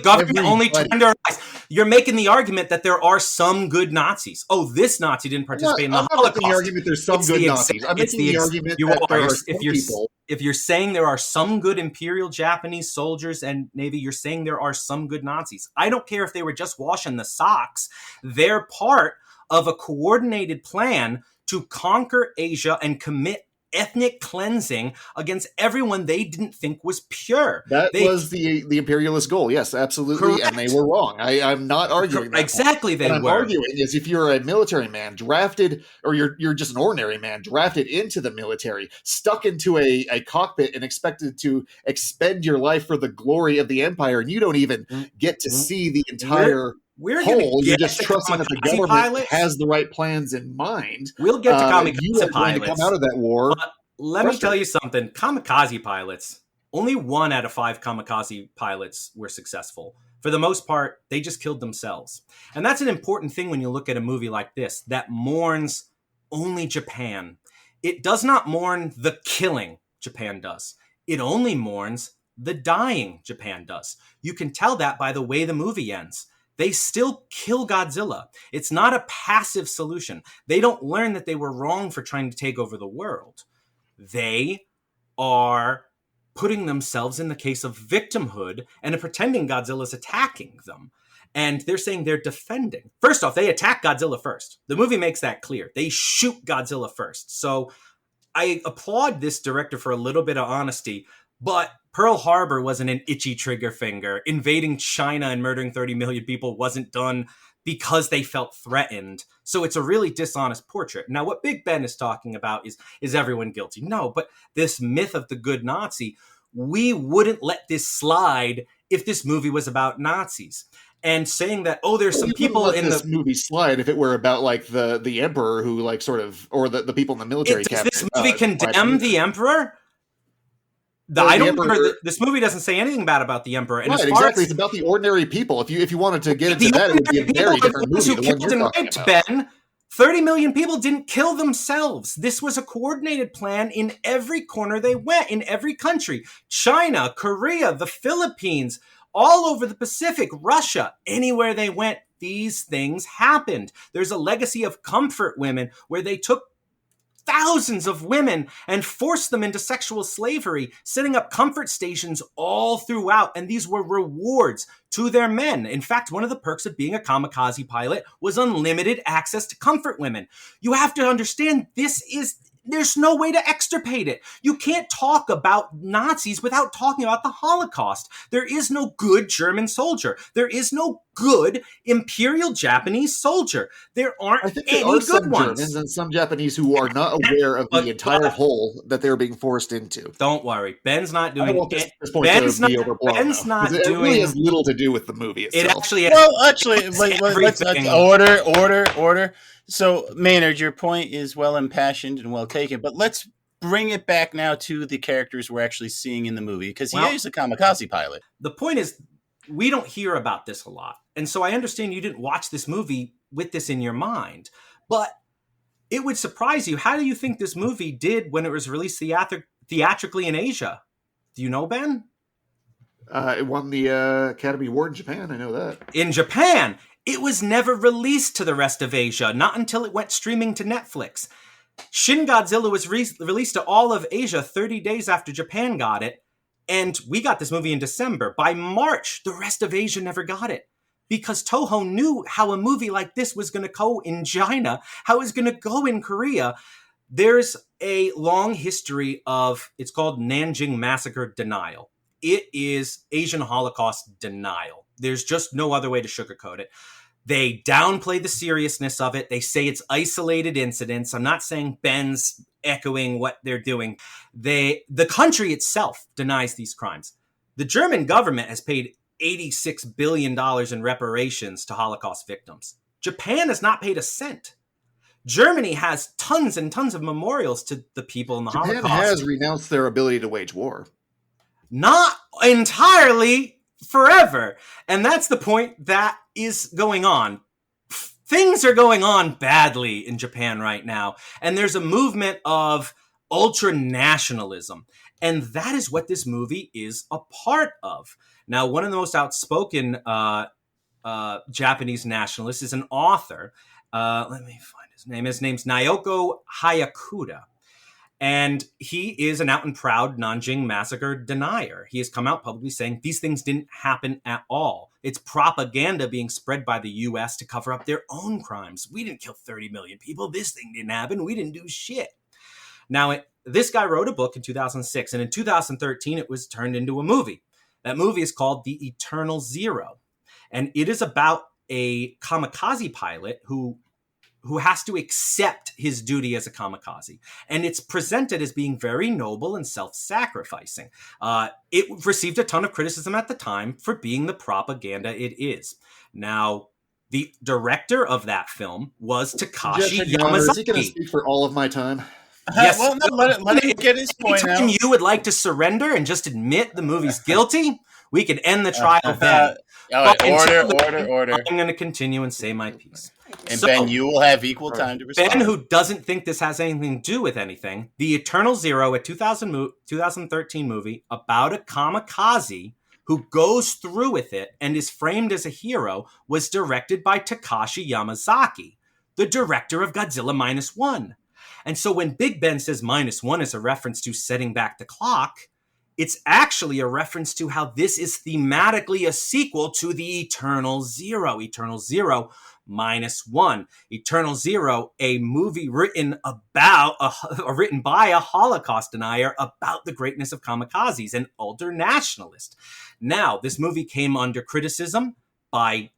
government only turned their eyes. You're making the argument that there are some good Nazis. Oh, this Nazi didn't participate in the Holocaust. I'm not making the argument there's some good Nazis. I'm making the argument that there are some people. If you're saying there are some good Imperial Japanese soldiers and Navy, you're saying there are some good Nazis. I don't care if they were just washing the socks. They're part of a coordinated plan to conquer Asia and commit ethnic cleansing against everyone they didn't think was pure. That was the imperialist goal. Yes, absolutely. Correct. And they were wrong. I'm not arguing that. Exactly, they what were. I'm arguing is if you're a military man drafted, or you're just an ordinary man drafted into the military, stuck into a cockpit and expected to expend your life for the glory of the empire, and you don't even get to see the entire whole, you're just trusting that the government has the right plans in mind. We'll get to kamikaze you are pilots. going to come out of that war. Let me tell you something. Kamikaze pilots, only 1 out of 5 kamikaze pilots were successful. For the most part, they just killed themselves. And that's an important thing when you look at a movie like this that mourns only Japan. It does not mourn the killing Japan does. It only mourns the dying Japan does. You can tell that by the way the movie ends. They still kill Godzilla. It's not a passive solution. They don't learn that they were wrong for trying to take over the world. They are putting themselves in the case of victimhood and pretending Godzilla's attacking them. And they're saying they're defending. First off, they attack Godzilla first. The movie makes that clear. They shoot Godzilla first. So I applaud this director for a little bit of honesty, but Pearl Harbor wasn't an itchy trigger finger. Invading China and murdering 30 million people wasn't done because they felt threatened. So it's a really dishonest portrait. Now, what Big Ben is talking about is everyone guilty? No, but this myth of the good Nazi, we wouldn't let this slide if this movie was about Nazis. And saying that, there's some people in this movie slide if it were about like the emperor who like sort of, or the people in the military. Does this movie condemn the emperor? This movie doesn't say anything bad about the emperor. And right, exactly. It's about the ordinary people. If you wanted to get into that, it would be a very different movie. The one you're talking about. Ben, 30 million people didn't kill themselves. This was a coordinated plan in every corner they went, in every country. China, Korea, the Philippines, all over the Pacific, Russia, anywhere they went, these things happened. There's a legacy of comfort women where they took thousands of women and forced them into sexual slavery, setting up comfort stations all throughout. And these were rewards to their men. In fact, one of the perks of being a kamikaze pilot was unlimited access to comfort women. You have to understand, this is there's no way to extirpate it. You can't talk about Nazis without talking about the Holocaust. There is no good German soldier. There is no good Imperial Japanese soldier. There aren't any good some ones. Germans and some Japanese who are not aware of the entire hole that they're being forced into. Don't worry, Ben's not doing. I don't want this point to be overblown. Ben's not it doing. really has little to do with the movie itself. It actually. Let's order. So, Maynard, your point is well impassioned and well taken, but let's bring it back now to the characters we're actually seeing in the movie, because he is a kamikaze pilot. The point is, we don't hear about this a lot. And so I understand you didn't watch this movie with this in your mind, but it would surprise you. How do you think this movie did when it was released theatrically in Asia? Do you know, Ben? It won the Academy Award in Japan. I know that. In Japan, it was never released to the rest of Asia, not until it went streaming to Netflix. Shin Godzilla was released to all of Asia 30 days after Japan got it, and we got this movie in December. By March, the rest of Asia never got it, because Toho knew how a movie like this was going to go in China, how it was going to go in Korea. There's a long history of, it's called Nanjing Massacre denial. It is Asian Holocaust denial. There's just no other way to sugarcoat it. They downplay the seriousness of it. They say it's isolated incidents. I'm not saying Ben's echoing what they're doing. The country itself denies these crimes. The German government has paid $86 billion in reparations to Holocaust victims. Japan has not paid a cent. Germany has tons and tons of memorials to the people in the Holocaust. Japan has renounced their ability to wage war. Not entirely forever. And that's the point that is going on. Things are going on badly in Japan right now. And there's a movement of ultra-nationalism. And that is what this movie is a part of. Now, one of the most outspoken Japanese nationalists is an author. Let me find his name. His name's Naoko Hayakuda. And he is an out and proud Nanjing Massacre denier. He has come out publicly saying these things didn't happen at all. It's propaganda being spread by the U.S. to cover up their own crimes. We didn't kill 30 million people. This thing didn't happen. We didn't do shit. Now, this guy wrote a book in 2006, and in 2013, it was turned into a movie. That movie is called The Eternal Zero. And it is about a kamikaze pilot who has to accept his duty as a kamikaze. And it's presented as being very noble and self-sacrificing. It received a ton of criticism at the time for being the propaganda it is. Now, the director of that film was Takashi Yamazaki. Is he going to speak for all of my time? Yes. Well, no, let him get his point out. Anytime you would like to surrender and just admit the movie's guilty, we could end the trial then. All right, order. I'm going to continue and say my piece. And so, Ben, you will have equal time to respond. Ben, who doesn't think this has anything to do with anything, The Eternal Zero, a 2013 movie about a kamikaze who goes through with it and is framed as a hero, was directed by Takashi Yamazaki, the director of Godzilla Minus One. And so when Big Ben says Minus One is a reference to setting back the clock, it's actually a reference to how this is thematically a sequel to The Eternal Zero. Eternal Zero Minus One. Eternal Zero, a movie written by a Holocaust denier about the greatness of kamikazes, an ultra-nationalist. Now, this movie came under criticism by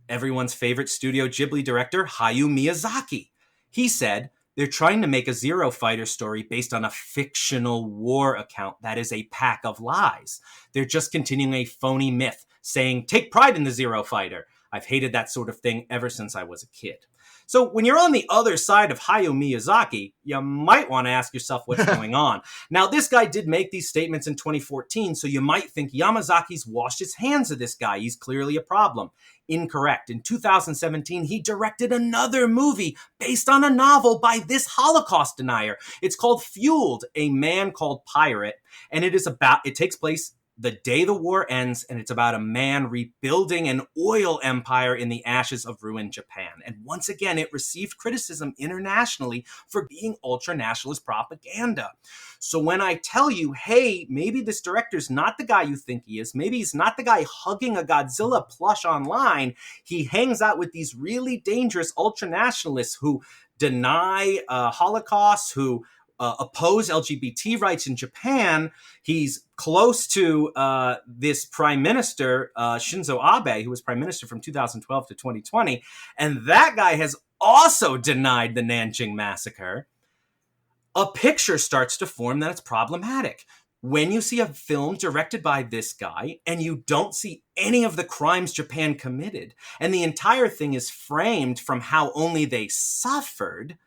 everyone's favorite Studio Ghibli director, Hayao Miyazaki. He said, they're trying to make a Zero fighter story based on a fictional war account that is a pack of lies. They're just continuing a phony myth, saying, take pride in the Zero fighter. I've hated that sort of thing ever since I was a kid. So when you're on the other side of Hayao Miyazaki, you might want to ask yourself what's going on. Now, this guy did make these statements in 2014, so you might think Yamazaki's washed his hands of this guy. He's clearly a problem. Incorrect. In 2017, he directed another movie based on a novel by this Holocaust denier. It's called Fueled, A Man Called Pirate, and it takes place the day the war ends, and it's about a man rebuilding an oil empire in the ashes of ruined Japan. And once again, it received criticism internationally for being ultra-nationalist propaganda. So when I tell you, hey, maybe this director's not the guy you think he is, maybe he's not the guy hugging a Godzilla plush online, he hangs out with these really dangerous ultra-nationalists who deny Holocaust, who oppose LGBT rights in Japan. He's close to this prime minister, Shinzo Abe, who was prime minister from 2012 to 2020. And that guy has also denied the Nanjing massacre. A picture starts to form that it's problematic. When you see a film directed by this guy and you don't see any of the crimes Japan committed, and the entire thing is framed from how only they suffered,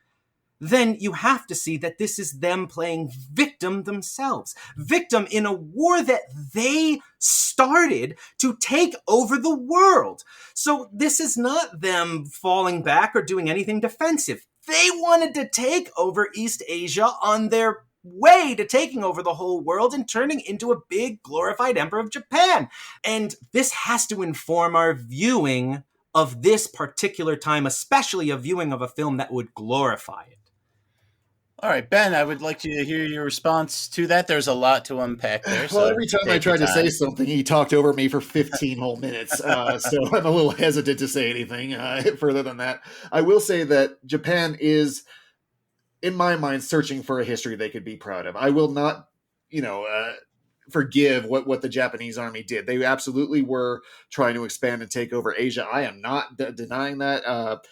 then you have to see that this is them playing victim themselves. Victim in a war that they started to take over the world. So this is not them falling back or doing anything defensive. They wanted to take over East Asia on their way to taking over the whole world and turning into a big glorified emperor of Japan. And this has to inform our viewing of this particular time, especially a viewing of a film that would glorify it. All right, Ben, I would like to hear your response to that. There's a lot to unpack there. Well, So every time I take tried your to say time. something, he talked over me for 15 whole minutes. So I'm a little hesitant to say anything further than that. I will say that Japan is, in my mind, searching for a history they could be proud of. I will not, forgive what the Japanese army did. They absolutely were trying to expand and take over Asia. I am not denying that.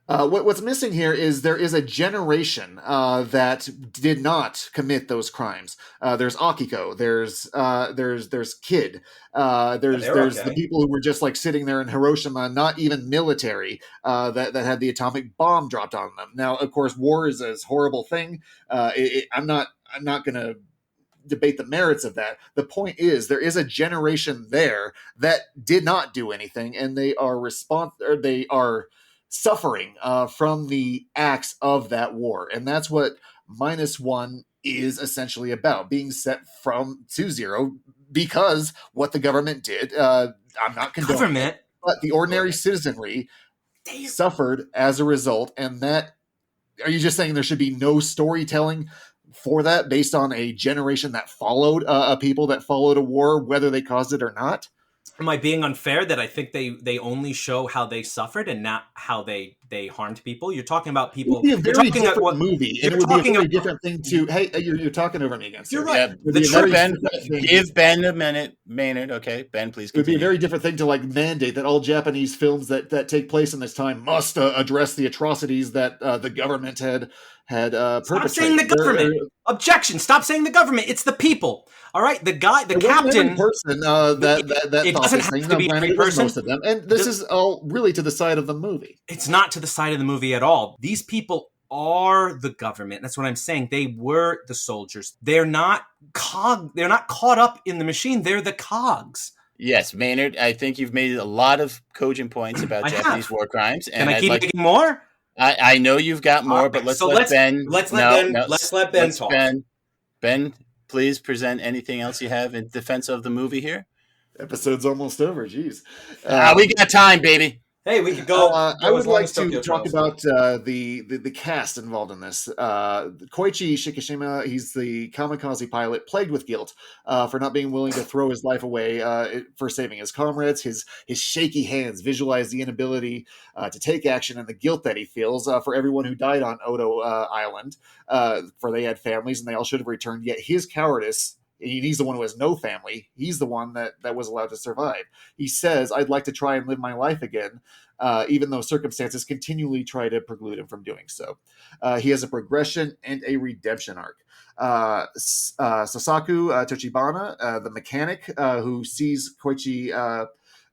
What's missing here is there is a generation that did not commit those crimes. There's Akiko. There's Kid. There's okay. the people who were just like sitting there in Hiroshima, not even military, that had the atomic bomb dropped on them. Now, of course, war is a horrible thing. I'm not going to debate the merits of that. The point is, there is a generation there that did not do anything, and they are suffering from the acts of that war. And that's what Minus One is essentially about, being set to zero because what the government did, I'm not condoning it, but the ordinary citizenry suffered as a result. And that, are you just saying there should be no storytelling for that based on a generation that followed a people that followed a war, whether they caused it or not? Am I being unfair that I think they only show how they suffered and not how they harmed people? You're talking about people. It would be a very different about movie, and it would be a very different thing to. Hey, you're talking over me again. Sir. You're right. Yeah, give Ben a minute, Maynard. Okay, Ben, please. It would be Continue. a very different thing to like mandate that all Japanese films that take place in this time must address the atrocities that the government had perpetrated. Stop saying the government. Objection! Stop saying the government. It's the people. All right, the captain. Person that it thought doesn't this have thing. to be No, every it was person. most of them, and this is all really to the side of the movie. It's not to the side of the movie at all. These people are the government. That's what I'm saying. They were the soldiers. They're not caught up in the machine. They're the cogs. Yes, Maynard, I think you've made a lot of cogent points about Japanese war crimes. And Can I keep making more? I know you've got more, but let's let Ben talk. Ben, please present anything else you have in defense of the movie here. Episode's almost over. Jeez, we got time, baby. Hey, we could go. I would like to talk about the cast involved in this. Koichi Shikishima, he's the kamikaze pilot plagued with guilt for not being willing to throw his life away for saving his comrades. His shaky hands visualize the inability to take action and the guilt that he feels for everyone who died on Odo Island, for they had families and they all should have returned, yet his cowardice. He's the one who has no family. He's the one that was allowed to survive. He says, I'd like to try and live my life again, even though circumstances continually try to preclude him from doing so. He has a progression and a redemption arc. Sasaku Tochibana, the mechanic who sees Koichi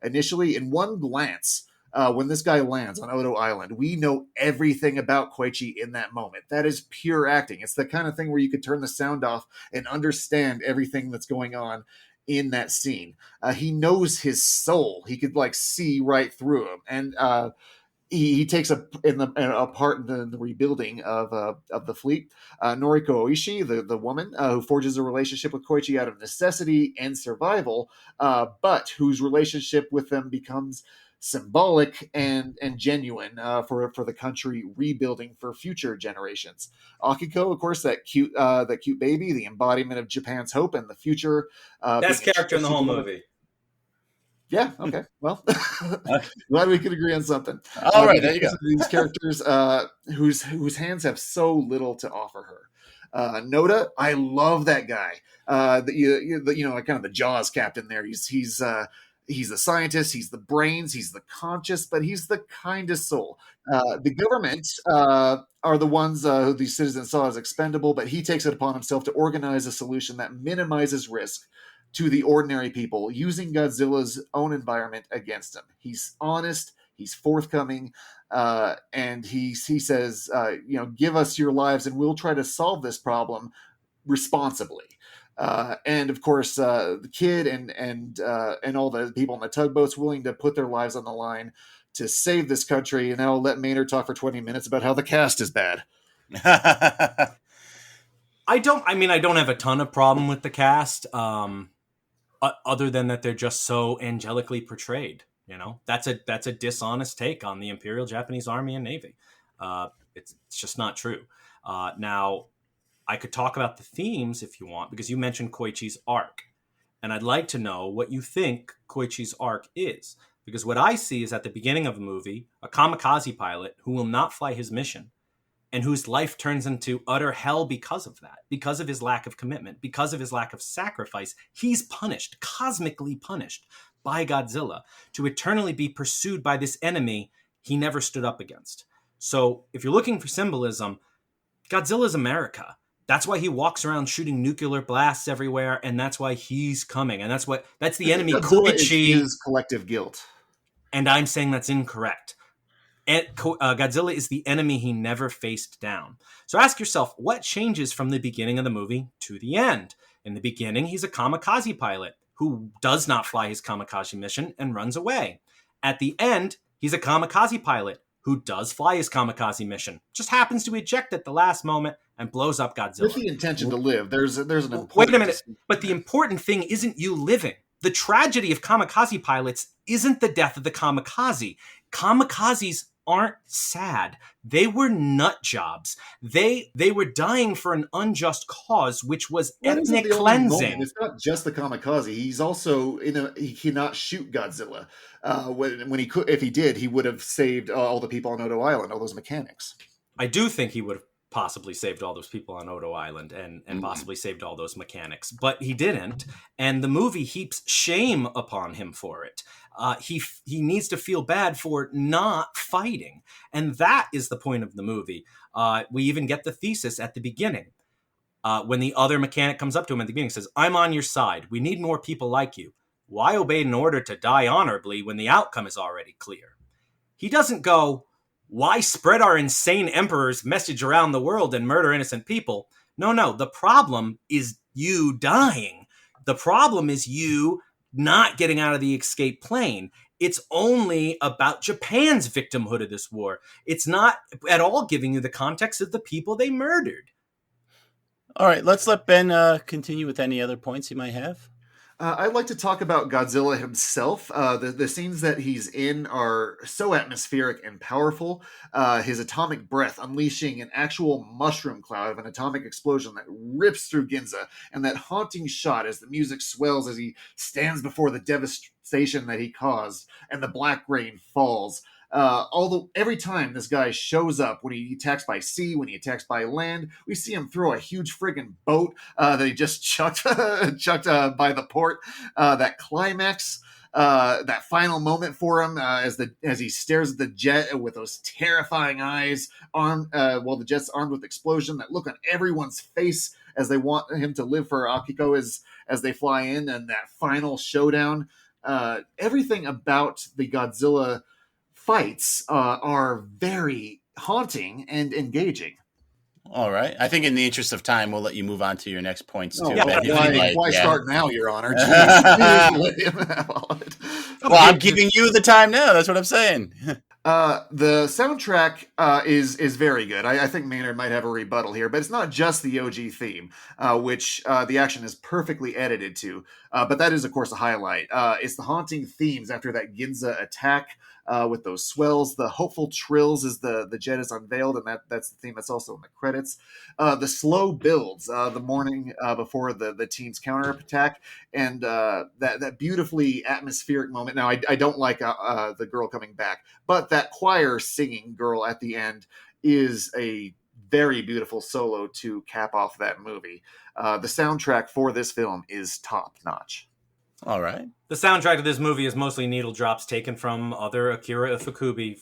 initially in one glance. When this guy lands on Odo Island, we know everything about Koichi in that moment. That is pure acting. It's the kind of thing where you could turn the sound off and understand everything that's going on in that scene. He knows his soul. He could like see right through him. And he takes a part in the rebuilding of the fleet. Noriko Oishi, the woman who forges a relationship with Koichi out of necessity and survival, but whose relationship with them becomes symbolic and genuine for the country rebuilding for future generations. Akiko, of course, that cute baby, the embodiment of Japan's hope and the future. Best character in the whole movie. Yeah. Okay. Well, glad we could agree on something. All right, there you go. These characters whose hands have so little to offer her. Noda, I love that guy. Like kind of the Jaws captain there. He's the scientist, he's the brains, he's the conscious, but he's the kindest soul. The government are the ones who these citizens saw as expendable, but he takes it upon himself to organize a solution that minimizes risk to the ordinary people, using Godzilla's own environment against him. He's honest, he's forthcoming, and he says, give us your lives and we'll try to solve this problem responsibly. And of course, the kid and all the people in the tugboats willing to put their lives on the line to save this country. And I'll let Maynard talk for 20 minutes about how the cast is bad. I don't have a ton of problem with the cast, other than that they're just so angelically portrayed. That's a dishonest take on the Imperial Japanese Army and Navy. It's just not true. Now, I could talk about the themes if you want, because you mentioned Koichi's arc. And I'd like to know what you think Koichi's arc is. Because what I see is at the beginning of the movie, a kamikaze pilot who will not fly his mission and whose life turns into utter hell because of that, because of his lack of commitment, because of his lack of sacrifice. He's punished, cosmically punished by Godzilla to eternally be pursued by this enemy he never stood up against. So if you're looking for symbolism, Godzilla's America. That's why he walks around shooting nuclear blasts everywhere, and that's why he's coming. And that's the enemy, Koichi. Is collective guilt. And I'm saying that's incorrect. And Godzilla is the enemy he never faced down. So ask yourself, what changes from the beginning of the movie to the end? In the beginning, he's a kamikaze pilot who does not fly his kamikaze mission and runs away. At the end, he's a kamikaze pilot who does fly his kamikaze mission, just happens to eject at the last moment and blows up Godzilla. With the intention to live. There's an important... Wait a minute. But the important thing isn't you living. The tragedy of kamikaze pilots isn't the death of the kamikaze. Kamikazes aren't sad. They were nut jobs. They were dying for an unjust cause, which was ethnic cleansing. It's not just the kamikaze. He's also he cannot shoot Godzilla. If he did, he would have saved all the people on Odo Island, all those mechanics. I do think he would have possibly saved all those people on Odo Island and possibly saved all those mechanics, but he didn't. And the movie heaps shame upon him for it. He needs to feel bad for not fighting. And that is the point of the movie. We even get the thesis at the beginning. When the other mechanic comes up to him at the beginning and says, "I'm on your side. We need more people like you. Why obey an order to die honorably when the outcome is already clear?" He doesn't go, "Why spread our insane emperor's message around the world and murder innocent people?" No. The problem is you dying. The problem is you not getting out of the escape plane. It's only about Japan's victimhood of this war. It's not at all giving you the context of the people they murdered. All right, let's let Ben continue with any other points he might have. I'd like to talk about Godzilla himself. The scenes that he's in are so atmospheric and powerful. His atomic breath unleashing an actual mushroom cloud of an atomic explosion that rips through Ginza, and that haunting shot as the music swells as he stands before the devastation that he caused, and the black rain falls. Although every time this guy shows up, when he attacks by sea, when he attacks by land, we see him throw a huge friggin' boat that he just chucked by the port. That climax, that final moment for him as he stares at the jet with those terrifying eyes, while the jet's armed with explosion, that look on everyone's face as they want him to live for Akiko as they fly in, and that final showdown. Everything about the Godzilla fights are very haunting and engaging. All right. I think in the interest of time, we'll let you move on to your next points, too. Why start now, Your Honor? Well, I'm giving you the time now. That's what I'm saying. The soundtrack is very good. I think Maynard might have a rebuttal here, but it's not just the OG theme, which the action is perfectly edited to. But that is, of course, a highlight. It's the haunting themes after that Ginza attack with those swells. The hopeful trills as the jet is unveiled, and that's the theme that's also in the credits. The slow builds the morning before the team's counterattack, and that beautifully atmospheric moment. Now, I don't like the girl coming back, but that choir singing girl at the end is a very beautiful solo to cap off that movie. The soundtrack for this film is top notch. All right. The soundtrack of this movie is mostly needle drops taken from other Akira Ifukube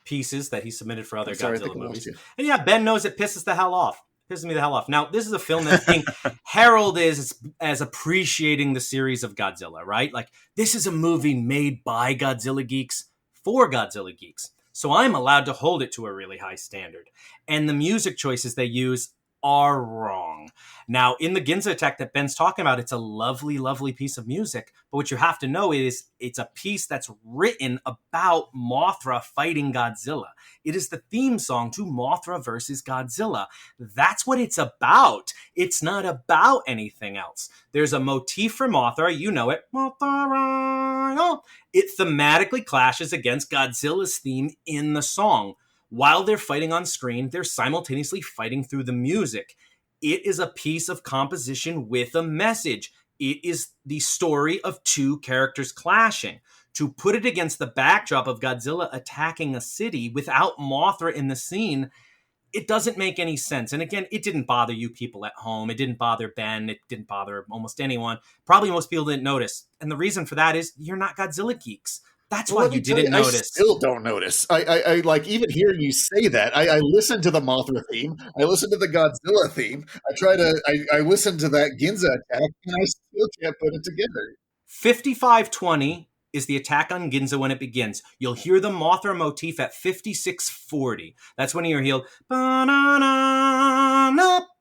pieces that he submitted for other Godzilla movies. And yeah, Ben knows it pisses me the hell off. Now, this is a film that's being heralded as appreciating the series of Godzilla, right? Like, this is a movie made by Godzilla geeks for Godzilla geeks. So I'm allowed to hold it to a really high standard. And the music choices they use are wrong. Now, in the Ginza attack that Ben's talking about, it's a lovely, lovely piece of music. But what you have to know is it's a piece that's written about Mothra fighting Godzilla. It is the theme song to Mothra versus Godzilla. That's what it's about. It's not about anything else. There's a motif for Mothra. You know it. Mothra. It thematically clashes against Godzilla's theme in the song. While they're fighting on screen, they're simultaneously fighting through the music. It is a piece of composition with a message. It is the story of two characters clashing. To put it against the backdrop of Godzilla attacking a city without Mothra in the scene, it doesn't make any sense. And again, it didn't bother you people at home. It didn't bother Ben. It didn't bother almost anyone. Probably most people didn't notice. And the reason for that is you're not Godzilla geeks. That's why you didn't notice. I still don't notice. I like, even hearing you say that, I listen to the Mothra theme. I listen to the Godzilla theme. I listen to that Ginza attack, and I still can't put it together. 55:20 is the attack on Ginza when it begins. You'll hear the Mothra motif at 56:40. That's when you hear ba-na-na,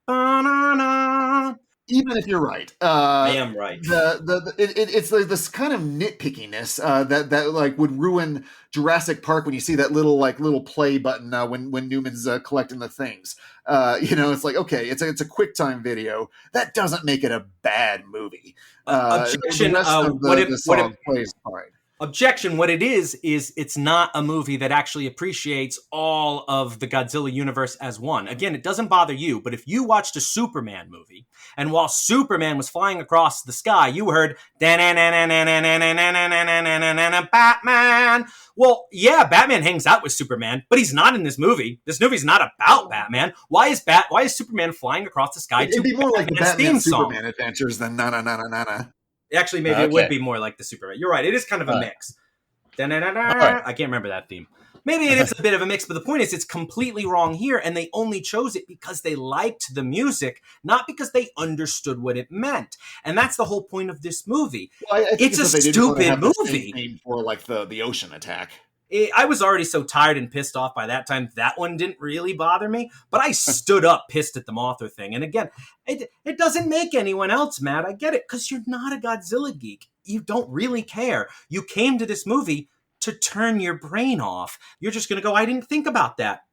ba-na-na. Even if you're right, I am right. It's like this kind of nitpickiness that like would ruin Jurassic Park when you see that little play button when Newman's collecting the things. It's like, okay, it's a QuickTime video. That doesn't make it a bad movie. Objection. The song plays fine. Objection. What it is it's not a movie that actually appreciates all of the Godzilla universe as one. Again, it doesn't bother you, but if you watched a Superman movie, and while Superman was flying across the sky, you heard Batman. Well, yeah, Batman hangs out with Superman, but he's not in this movie. This movie's not about Batman. Why is Superman flying across the sky? It'd be more like the Batman Superman adventures than na na na na na. Actually, maybe It would be more like the Superman. You're right. It is kind of a mix. I can't remember that theme. Maybe it is a bit of a mix, but the point is it's completely wrong here, and they only chose it because they liked the music, not because they understood what it meant. And that's the whole point of this movie. Well, I think it's a stupid movie. Name for like the ocean attack. I was already so tired and pissed off by that time. That one didn't really bother me, but I stood up pissed at the Mothra thing. And again, it doesn't make anyone else mad. I get it, because you're not a Godzilla geek. You don't really care. You came to this movie to turn your brain off. You're just going to go, I didn't think about that.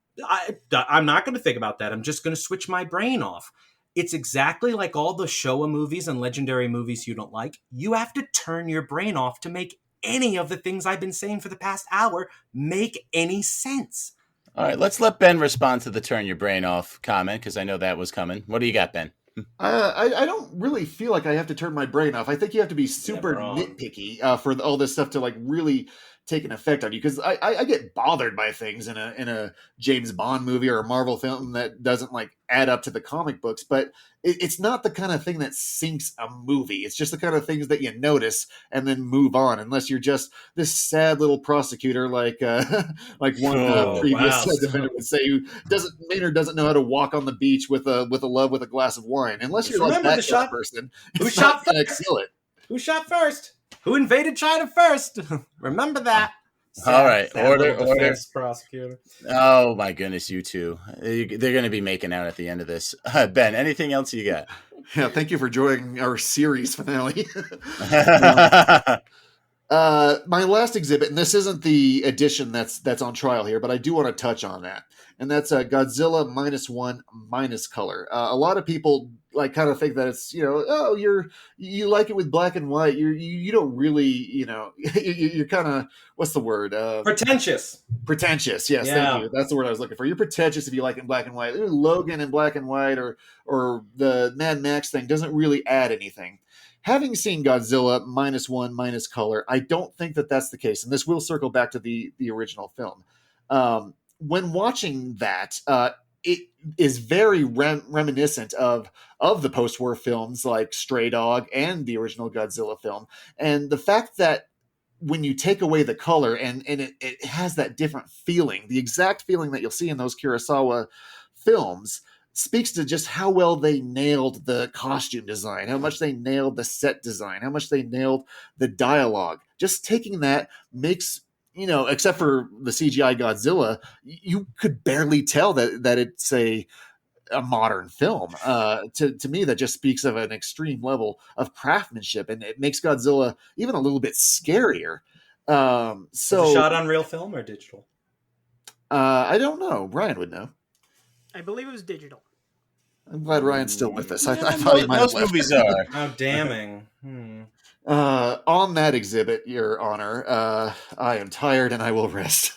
I'm not going to think about that. I'm just going to switch my brain off. It's exactly like all the Showa movies and legendary movies you don't like. You have to turn your brain off to make any of the things I've been saying for the past hour make any sense. All right, let's let Ben respond to the turn your brain off comment, because I know that was coming. What do you got, Ben? I don't really feel like I have to turn my brain off. I think you have to be super nitpicky for all this stuff to like really take an effect on you, because I get bothered by things in a James Bond movie or a Marvel film that doesn't like add up to the comic books, but it's not the kind of thing that sinks a movie. It's just the kind of things that you notice and then move on, unless you're just this sad little prosecutor like one previous defendant would say, Maynard doesn't know how to walk on the beach with a love with a glass of wine. Unless you're like that kind of person, who shot first? Who shot first? Who invaded China first? Remember that. All right, order. Prosecutor. Oh my goodness, you two. They're going to be making out at the end of this. Ben, anything else you got? Yeah, thank you for joining our series finale. My last exhibit, and this isn't the edition that's on trial here, but I do want to touch on that, and that's Godzilla Minus One minus color. A lot of people like kind of think that it's, you like it with black and white. You don't really, you're kind of, what's the word? Pretentious. Pretentious. Yes, yeah. Thank you. That's the word I was looking for. You're pretentious if you like it in black and white. Logan in black and white or the Mad Max thing doesn't really add anything. Having seen Godzilla Minus One minus color, I don't think that that's the case. And this will circle back to the original film. when watching that, it is very reminiscent of the post-war films like Stray Dog and the original Godzilla film. And the fact that when you take away the color and it has that different feeling, the exact feeling that you'll see in those Kurosawa films, speaks to just how well they nailed the costume design, how much they nailed the set design, how much they nailed the dialogue. Just taking that makes, except for the CGI Godzilla, you could barely tell that it's a modern film. To me, that just speaks of an extreme level of craftsmanship, and it makes Godzilla even a little bit scarier. Was it shot on real film or digital? I don't know. Ryan would know. I believe it was digital. I'm glad Ryan's still with us. I thought he might have Most left. movies are. How damning. On that exhibit, Your Honor, I am tired and I will rest.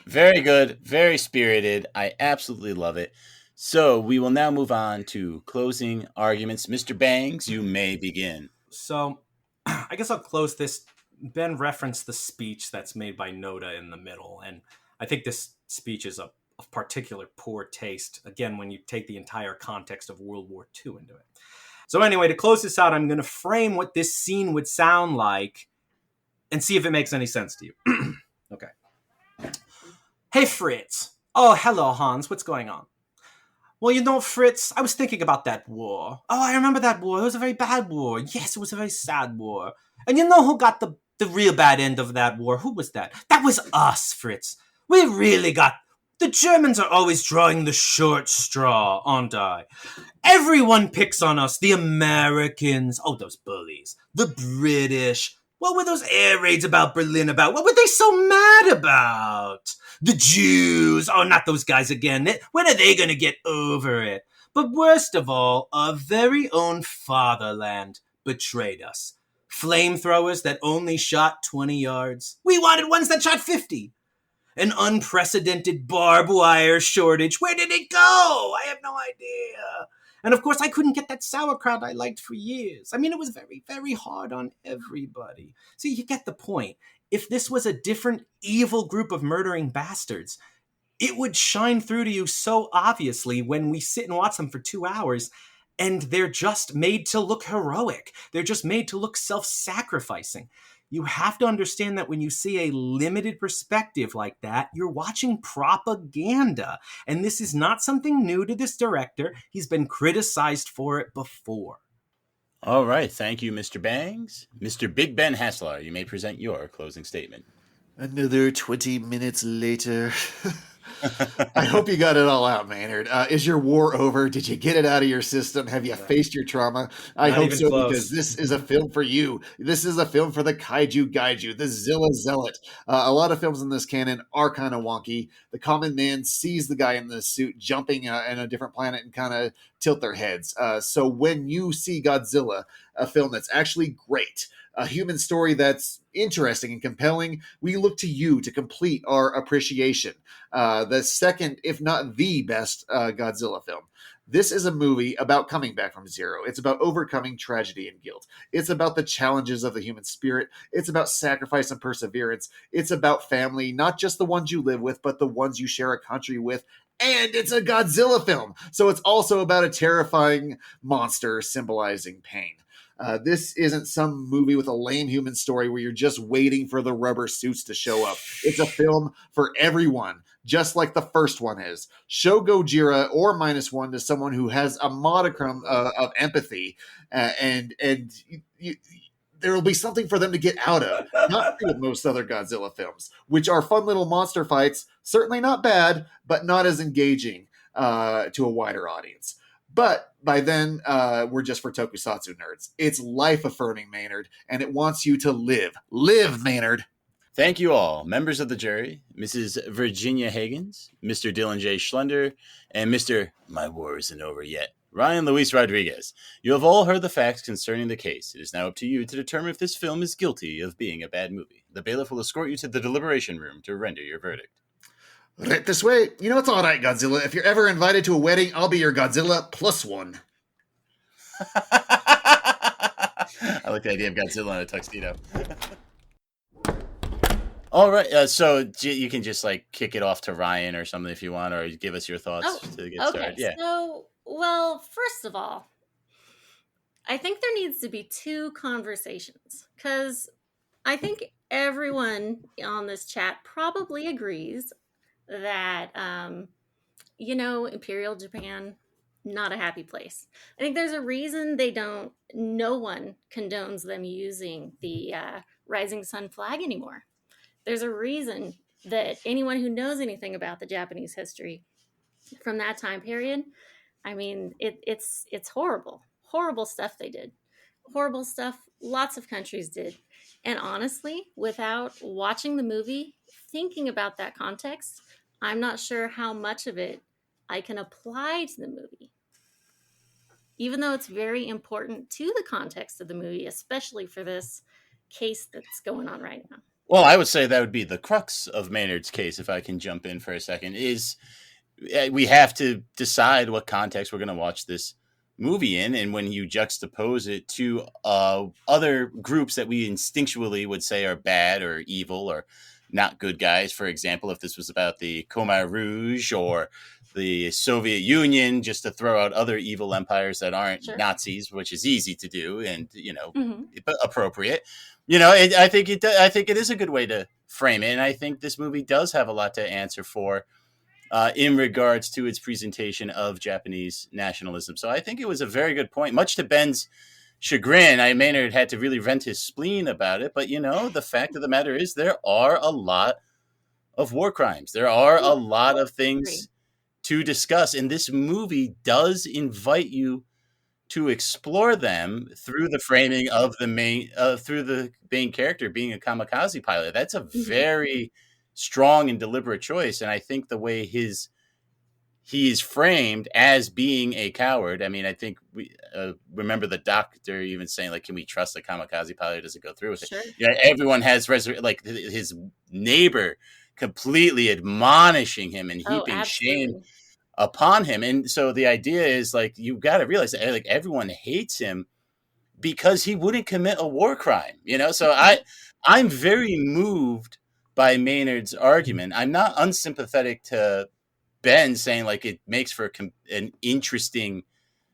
Very good. Very spirited. I absolutely love it. So we will now move on to closing arguments. Mr. Bangs, you may begin. So I guess I'll close this. Ben referenced the speech that's made by Noda in the middle, and I think this speech is of particular poor taste, again, when you take the entire context of World War II into it. So anyway, to close this out, I'm going to frame what this scene would sound like and see if it makes any sense to you. Okay. Hey, Fritz. Oh, hello, Hans. What's going on? Well, Fritz, I was thinking about that war. Oh, I remember that war. It was a very bad war. Yes, it was a very sad war. And you know who got the real bad end of that war? Who was that? That was us, Fritz. We really got... The Germans are always drawing the short straw, aren't I? Everyone picks on us. The Americans. Oh, those bullies. The British. What were those air raids about Berlin about? What were they so mad about? The Jews. Oh, not those guys again. When are they going to get over it? But worst of all, our very own fatherland betrayed us. Flamethrowers that only shot 20 yards. We wanted ones that shot 50. An unprecedented barbed wire shortage. Where did it go? I have no idea. And of course, I couldn't get that sauerkraut I liked for years. I mean, it was very, very hard on everybody. See, you get the point. If this was a different evil group of murdering bastards, it would shine through to you so obviously when we sit and watch them for 2 hours, and they're just made to look heroic. They're just made to look self-sacrificing. You have to understand that when you see a limited perspective like that, you're watching propaganda. And this is not something new to this director. He's been criticized for it before. All right. Thank you, Mr. Bangs. Mr. Big Ben Haslar, you may present your closing statement. Another 20 minutes later. I hope you got it all out, Maynard. Is your war over? Did you get it out of your system? Have you faced your trauma? I hope so, close. Because this is a film for you. This is a film for the Kaiju Gaiju, the Zilla Zealot. A lot of films in this canon are kind of wonky. The common man sees the guy in the suit jumping in a different planet and kind of tilt their heads. So when you see Godzilla, a film that's actually great, a human story that's interesting and compelling, we look to you to complete our appreciation. The second, if not the best Godzilla film. This is a movie about coming back from zero. It's about overcoming tragedy and guilt. It's about the challenges of the human spirit. It's about sacrifice and perseverance. It's about family, not just the ones you live with, but the ones you share a country with. And it's a Godzilla film. So it's also about a terrifying monster symbolizing pain. This isn't some movie with a lame human story where you're just waiting for the rubber suits to show up. It's a film for everyone, just like the first one is. Show Gojira or Minus One to someone who has a modicum of empathy, and there will be something for them to get out of. Not with most other Godzilla films, which are fun little monster fights, certainly not bad, but not as engaging to a wider audience. But by then, we're just for tokusatsu nerds. It's life-affirming, Maynard, and it wants you to live. Live, Maynard! Thank you all, members of the jury, Mrs. Virginia Hagans, Mr. Dylan J. Schlender, and Mr. My War Isn't Over Yet, Ryan Luis Rodriguez. You have all heard the facts concerning the case. It is now up to you to determine if this film is guilty of being a bad movie. The bailiff will escort you to the deliberation room to render your verdict. Right this way. You know, it's all right, Godzilla. If you're ever invited to a wedding, I'll be your Godzilla plus one. I like the idea of Godzilla in a tuxedo. All right. So you can just like kick it off to Ryan or something if you want, or give us your thoughts Oh, to get okay. started. Yeah. So, well, first of all, I think there needs to be two conversations because I think everyone on this chat probably agrees that, Imperial Japan, not a happy place. I think there's a reason no one condones them using the Rising Sun flag anymore. There's a reason that anyone who knows anything about the Japanese history from that time period, I mean, it's horrible, horrible stuff they did, horrible stuff lots of countries did, and honestly, without watching the movie, thinking about that context, I'm not sure how much of it I can apply to the movie, even though it's very important to the context of the movie, especially for this case that's going on right now. Well, I would say that would be the crux of Maynard's case, if I can jump in for a second, is we have to decide what context we're going to watch this movie in. And when you juxtapose it to other groups that we instinctually would say are bad or evil or not good guys, for example, if this was about the Khmer Rouge or the Soviet Union, just to throw out other evil empires that aren't Nazis, which is easy to do and, appropriate. I think it is a good way to frame it. And I think this movie does have a lot to answer for in regards to its presentation of Japanese nationalism. So I think it was a very good point, much to Ben's chagrin. Maynard had to really vent his spleen about it. But, the fact of the matter is there are a lot of war crimes. There are a lot of things to discuss. And this movie does invite you to explore them through the framing of the main character being a kamikaze pilot. That's a very strong and deliberate choice. And I think the way he is framed as being a coward. I mean, I think we remember the doctor even saying, like, can we trust a kamikaze pilot? Does it go through with it? Yeah, everyone has his neighbor completely admonishing him and heaping shame upon him. And so the idea is, like, you've got to realize that, like, everyone hates him because he wouldn't commit a war crime, So I'm very moved by Maynard's argument. I'm not unsympathetic to Ben saying, like, it makes for an interesting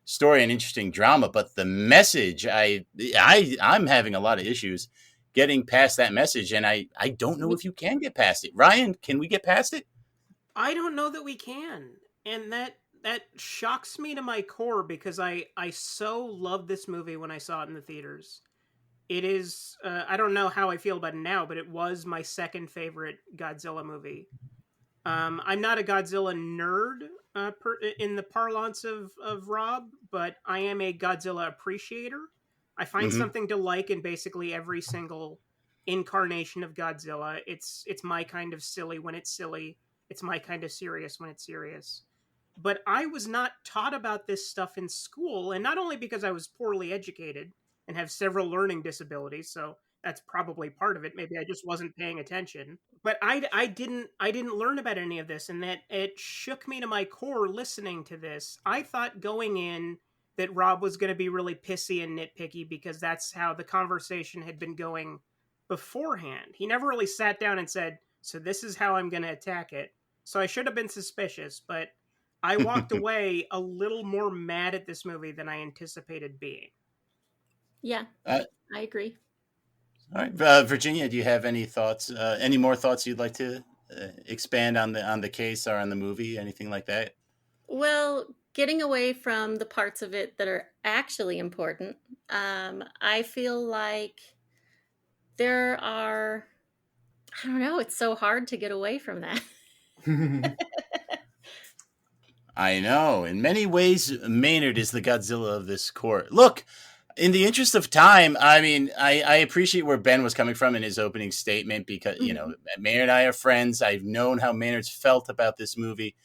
story, an interesting drama, but the message, I'm having a lot of issues getting past that message, and I don't know if you can get past it. Ryan, can we get past it? I don't know that we can. And that shocks me to my core because I so loved this movie when I saw it in the theaters. It is, I don't know how I feel about it now, but it was my second favorite Godzilla movie. I'm not a Godzilla nerd in the parlance of Rob, but I am a Godzilla appreciator. I find something to like in basically every single incarnation of Godzilla. It's my kind of silly when it's silly. It's my kind of serious when it's serious. But I was not taught about this stuff in school, and not only because I was poorly educated and have several learning disabilities, so that's probably part of it. Maybe I just wasn't paying attention. But I didn't learn about any of this, and that it shook me to my core listening to this. I thought going in that Rob was going to be really pissy and nitpicky because that's how the conversation had been going beforehand. He never really sat down and said, so this is how I'm going to attack it. So I should have been suspicious, but I walked away a little more mad at this movie than I anticipated being. Yeah, I agree. All right, Virginia, do you have any thoughts? Any more thoughts you'd like to expand on the case or on the movie? Anything like that? Well, getting away from the parts of it that are actually important, I feel like there are. I don't know. It's so hard to get away from that. I know. In many ways, Maynard is the Godzilla of this court. Look, in the interest of time, I mean, I appreciate where Ben was coming from in his opening statement because, Maynard and I are friends. I've known how Maynard's felt about this movie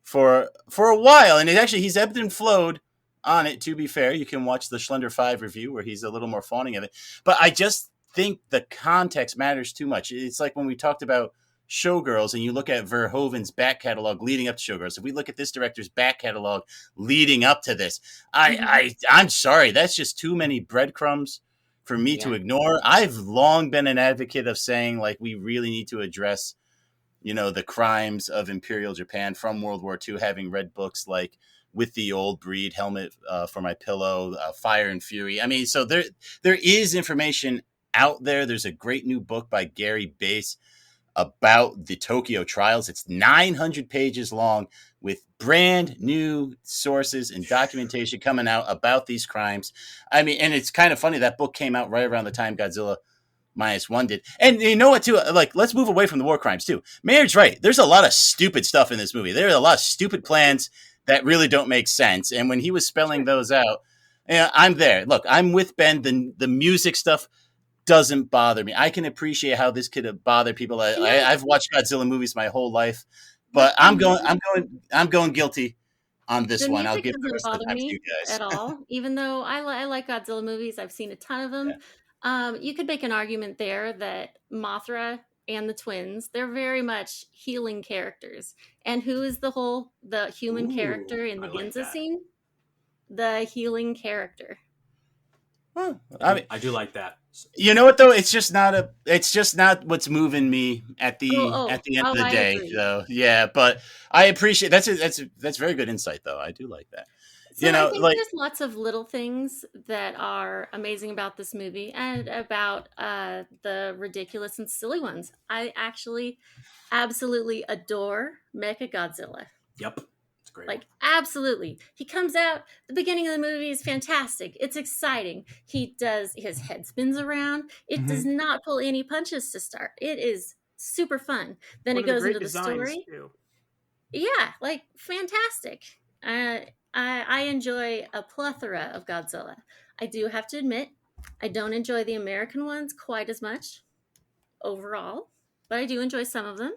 for a while. And he's ebbed and flowed on it, to be fair. You can watch the Schlender 5 review where he's a little more fawning of it. But I just think the context matters too much. It's like when we talked about Showgirls and you look at Verhoeven's back catalog leading up to Showgirls. If we look at this director's back catalog leading up to this, I'm sorry, that's just too many breadcrumbs for me to ignore. I've long been an advocate of saying, like, we really need to address, the crimes of Imperial Japan from World War II, having read books like With the Old Breed, Helmet for My Pillow, Fire and Fury. I mean, so there is information out there. There's a great new book by Gary Bass about the Tokyo trials. It's 900 pages long with brand new sources and documentation coming out about these crimes. I mean, and it's kind of funny, that book came out right around the time Godzilla Minus One did. And you know what, too? Like, let's move away from the war crimes, too. Maynard's right. There's a lot of stupid stuff in this movie. There are a lot of stupid plans that really don't make sense. And when he was spelling those out, I'm there. Look, I'm with Ben. The music stuff doesn't bother me. I can appreciate how this could have bothered people. I've watched Godzilla movies my whole life, but I'm going guilty on this one. I'll give the rest of the time to you guys. At all, even though I like Godzilla movies. I've seen a ton of them. Yeah. You could make an argument there that Mothra and the twins, they're very much healing characters. And who is the human character in the Ginza scene? The healing character. Well, I mean, I do like that. You know what, though? It's just not what's moving me at the end of the day. So yeah, but I appreciate that's very good insight, though. I do like that. So I think there's lots of little things that are amazing about this movie and about the ridiculous and silly ones. I actually absolutely adore Mechagodzilla. Yep. It's great. Like, absolutely. He comes out, the beginning of the movie is fantastic. It's exciting. His head spins around. It does not pull any punches to start. It is super fun. Then it goes into the story. Too. Yeah, like, fantastic. I enjoy a plethora of Godzilla. I do have to admit, I don't enjoy the American ones quite as much overall, but I do enjoy some of them.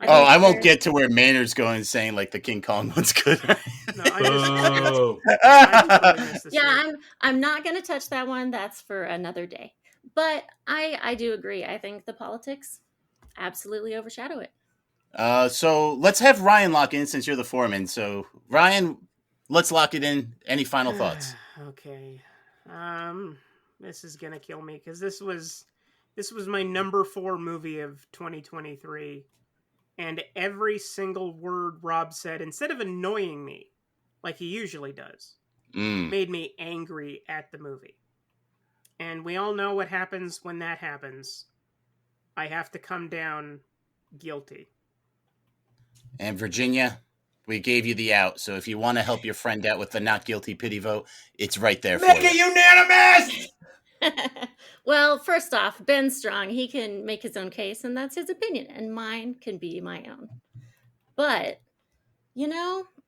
I won't get to where Maynard's going saying like the King Kong one's good. No, I'm not going to touch that one. That's for another day. But I do agree. I think the politics absolutely overshadow it. So let's have Ryan lock in since you're the foreman. So Ryan, let's lock it in. Any final thoughts? Okay. This is gonna kill me because this was my number 4 movie of 2023, and every single word Rob said, instead of annoying me like he usually does, made me angry at the movie. And we all know what happens when that happens. I have to come down guilty. And Virginia, we gave you the out, so if you want to help your friend out with the not guilty pity vote, it's right there for you. Make it unanimous! Well, first off, Ben's strong. He can make his own case, and that's his opinion, and mine can be my own. But,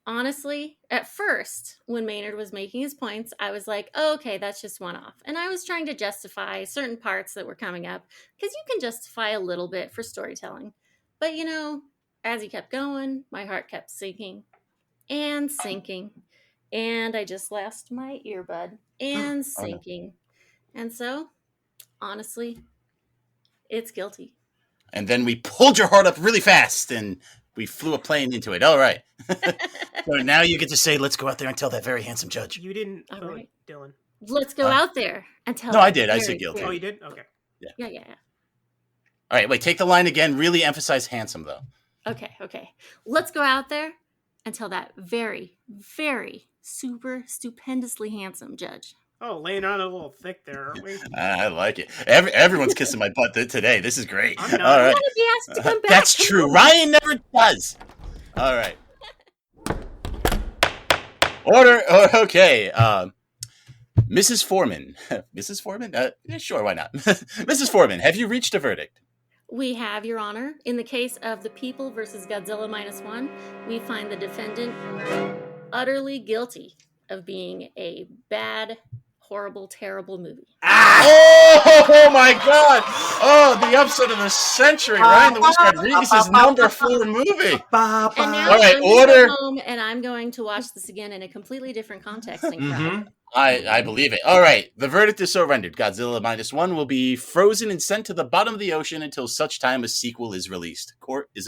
honestly, at first, when Maynard was making his points, I was like, oh, okay, that's just one off. And I was trying to justify certain parts that were coming up, because you can justify a little bit for storytelling. But, as he kept going, my heart kept sinking, and I just lost my earbud, and sinking. And so, honestly, it's guilty. And then we pulled your heart up really fast, and we flew a plane into it. All right. So now you get to say, let's go out there and tell that very handsome judge. You didn't. All right. Dylan. Let's go out there and tell. No, I did. I said guilty. Oh, you did? Okay. Yeah. All right, wait, take the line again. Really emphasize handsome, though. Okay. Let's go out there and tell that very, very super stupendously handsome judge. Oh, laying on a little thick there, aren't we? I like it. Everyone's kissing my butt today. This is great. I'm not. All right. What if he has to come back? That's true. Ryan never does. All right. Order. Okay. Mrs. Foreman. Mrs. Foreman? Sure, why not? Mrs. Foreman, have you reached a verdict? We have, Your Honor. In the case of The People versus Godzilla Minus One, we find the defendant utterly guilty of being a bad, horrible, terrible movie. Oh my God! Oh, the upset of the century. Ryan Luis Rodriguez's number 4 movie. And now All right, I'm order. going to go home and I'm going to watch this again in a completely different context and cry. I believe it. All right, the verdict is so rendered. Godzilla Minus One will be frozen and sent to the bottom of the ocean until such time a sequel is released. Court is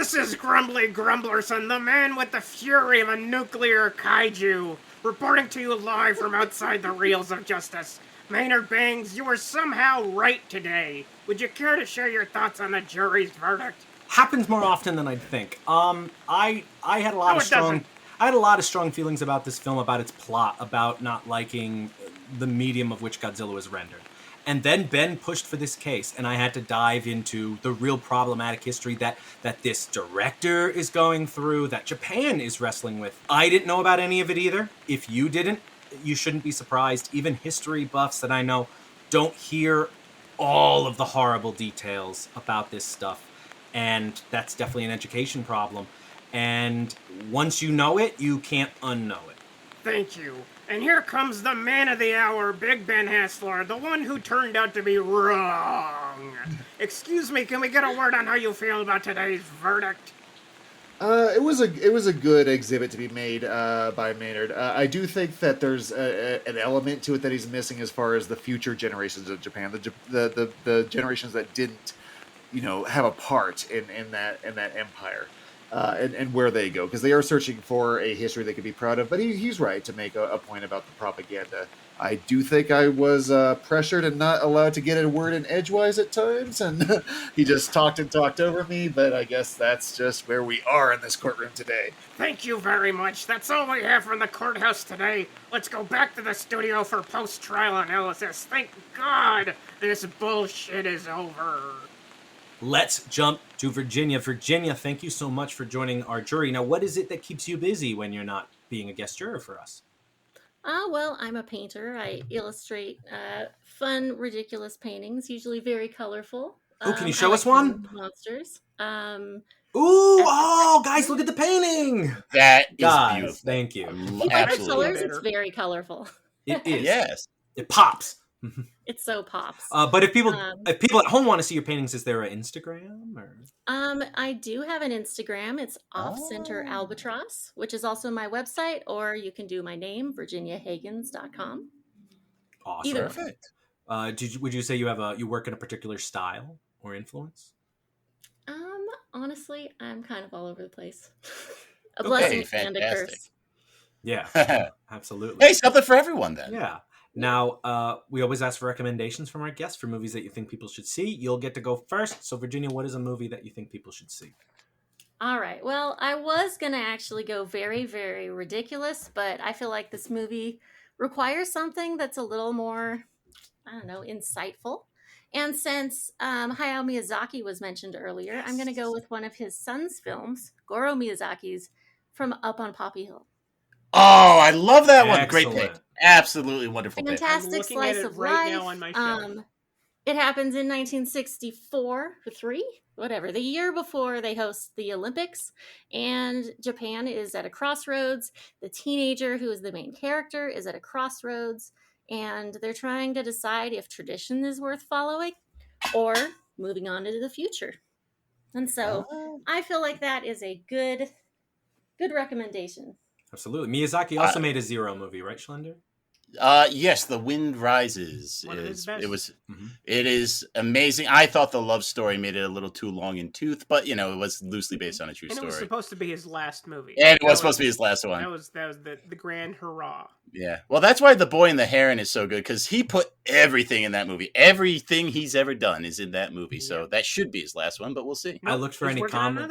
This is Grumbly Grumblerson, the man with the fury of a nuclear kaiju, reporting to you live from outside the reels of justice. Maynard Bangs, you were somehow right today. Would you care to share your thoughts on the jury's verdict? Happens more often than I'd think. I had a lot of strong feelings about this film, about its plot, about not liking the medium of which Godzilla was rendered. And then Ben pushed for this case, and I had to dive into the real problematic history that this director is going through, that Japan is wrestling with. I didn't know about any of it either. If you didn't, you shouldn't be surprised. Even history buffs that I know don't hear all of the horrible details about this stuff. And that's definitely an education problem. And once you know it, you can't unknow it. Thank you. And here comes the man of the hour, Big Ben Haslar, the one who turned out to be wrong. Excuse me, can we get a word on how you feel about today's verdict? It was a good exhibit to be made by Maynard. I do think that there's an element to it that he's missing as far as the future generations of Japan, the generations that didn't, have a part in that empire. And where they go, because they are searching for a history they could be proud of. But he's right to make a point about the propaganda. I do think I was pressured and not allowed to get a word in edgewise at times, and he just talked over me, but I guess that's just where we are in this courtroom today. Thank you very much. That's all we have from the courthouse today. Let's go back to the studio for post-trial analysis. Thank God this bullshit is over. Let's jump to Virginia. Virginia, thank you so much for joining our jury. Now, what is it that keeps you busy when you're not being a guest juror for us? Well, I'm a painter. I illustrate fun, ridiculous paintings, usually very colorful. Oh, can you show us one? Monsters. Guys, look at the painting. That is guys, beautiful. Thank you. If you like the colors, it's very colorful. It is. Yes. It pops. It so pops. But if people at home want to see your paintings, is there an Instagram? Or? I do have an Instagram. It's Off-Center Albatross, which is also my website, or you can do my name, virginiahagans.com. Awesome. Either Perfect. Would you say you work in a particular style or influence? Honestly, I'm kind of all over the place. A Okay, blessing and a fantastic. curse. Yeah, absolutely. Hey, something for everyone then. Yeah. Now, we always ask for recommendations from our guests for movies that you think people should see. You'll get to go first. So, Virginia, what is a movie that you think people should see? All right. Well, I was going to actually go very, very ridiculous, but I feel like this movie requires something that's a little more, insightful. And since Hayao Miyazaki was mentioned earlier, I'm going to go with one of his son's films, Goro Miyazaki's, From Up on Poppy Hill. Oh, I love that one. Excellent. Great pick. Absolutely wonderful pick. Fantastic slice of life. Now on my show. It happens in 1964, the year before they host the Olympics, and Japan is at a crossroads. The teenager who is the main character is at a crossroads, and they're trying to decide if tradition is worth following or moving on into the future. And so I feel like that is a good recommendation. Absolutely. Miyazaki also made a Zero movie, right, Schlender? Yes, The Wind Rises. One of his best. It is amazing. I thought the love story made it a little too long in tooth, but it was loosely based on a true And story. it was supposed to be his last movie. And it was supposed to be his last one. That was the grand hurrah. Yeah. Well, that's why The Boy and the Heron is so good, because he put everything in that movie. Everything he's ever done is in that movie. So that should be his last one, but we'll see. I looked for any comment.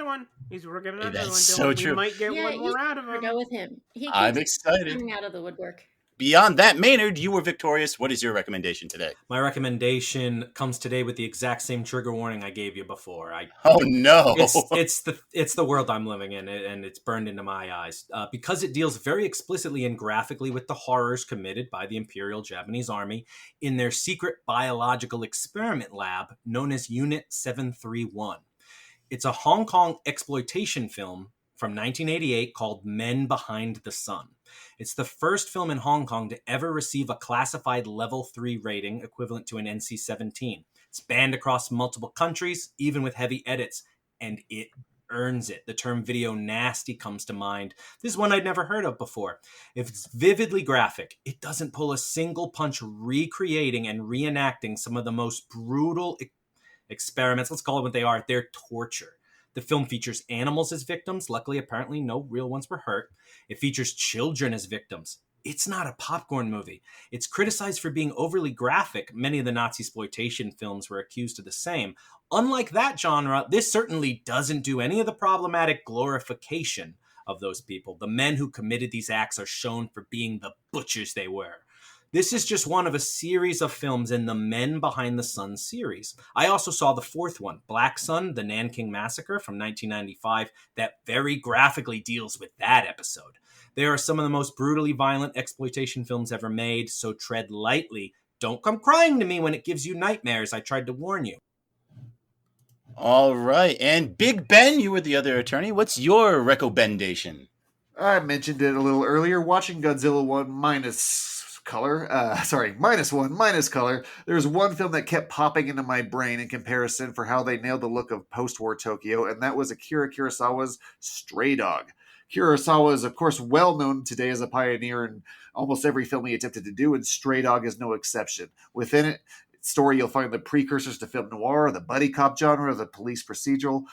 He's working on another one. That's so true. We might get one more out of him. Go with him. I'm excited. Coming out of the woodwork. Beyond that, Maynard, you were victorious. What is your recommendation today? My recommendation comes today with the exact same trigger warning I gave you before. Oh no! It's the world I'm living in, and it's burned into my eyes because it deals very explicitly and graphically with the horrors committed by the Imperial Japanese Army in their secret biological experiment lab known as Unit 731. It's a Hong Kong exploitation film from 1988 called Men Behind the Sun. It's the first film in Hong Kong to ever receive a classified level 3 rating equivalent to an NC-17. It's banned across multiple countries, even with heavy edits, and it earns it. The term video nasty comes to mind. This is one I'd never heard of before. If it's vividly graphic, it doesn't pull a single punch recreating and reenacting some of the most brutal experiments. Let's call it what they are. They're torture The film features animals as victims. Luckily, apparently, no real ones were hurt. It features children as victims. It's not a popcorn movie. It's criticized for being overly graphic. Many of the Nazi exploitation films were accused of the same. Unlike that genre, this certainly doesn't do any of the problematic glorification of those people. The men who committed these acts are shown for being the butchers they were. This is just one of a series of films in the Men Behind the Sun series. I also saw the fourth one, Black Sun, the Nanking Massacre from 1995, that very graphically deals with that episode. They are some of the most brutally violent exploitation films ever made, so tread lightly. Don't come crying to me when it gives you nightmares. I tried to warn you. All right. And Big Ben, you were the other attorney. What's your recommendation? I mentioned it a little earlier. Watching Godzilla minus one minus color. There's one film that kept popping into my brain in comparison for how they nailed the look of post-war Tokyo, and that was Akira Kurosawa's Stray Dog. Kurosawa is, of course, well known today as a pioneer in almost every film he attempted to do, and Stray Dog is no exception. Within its story, you'll find the precursors to film noir, the buddy cop genre, the police procedural.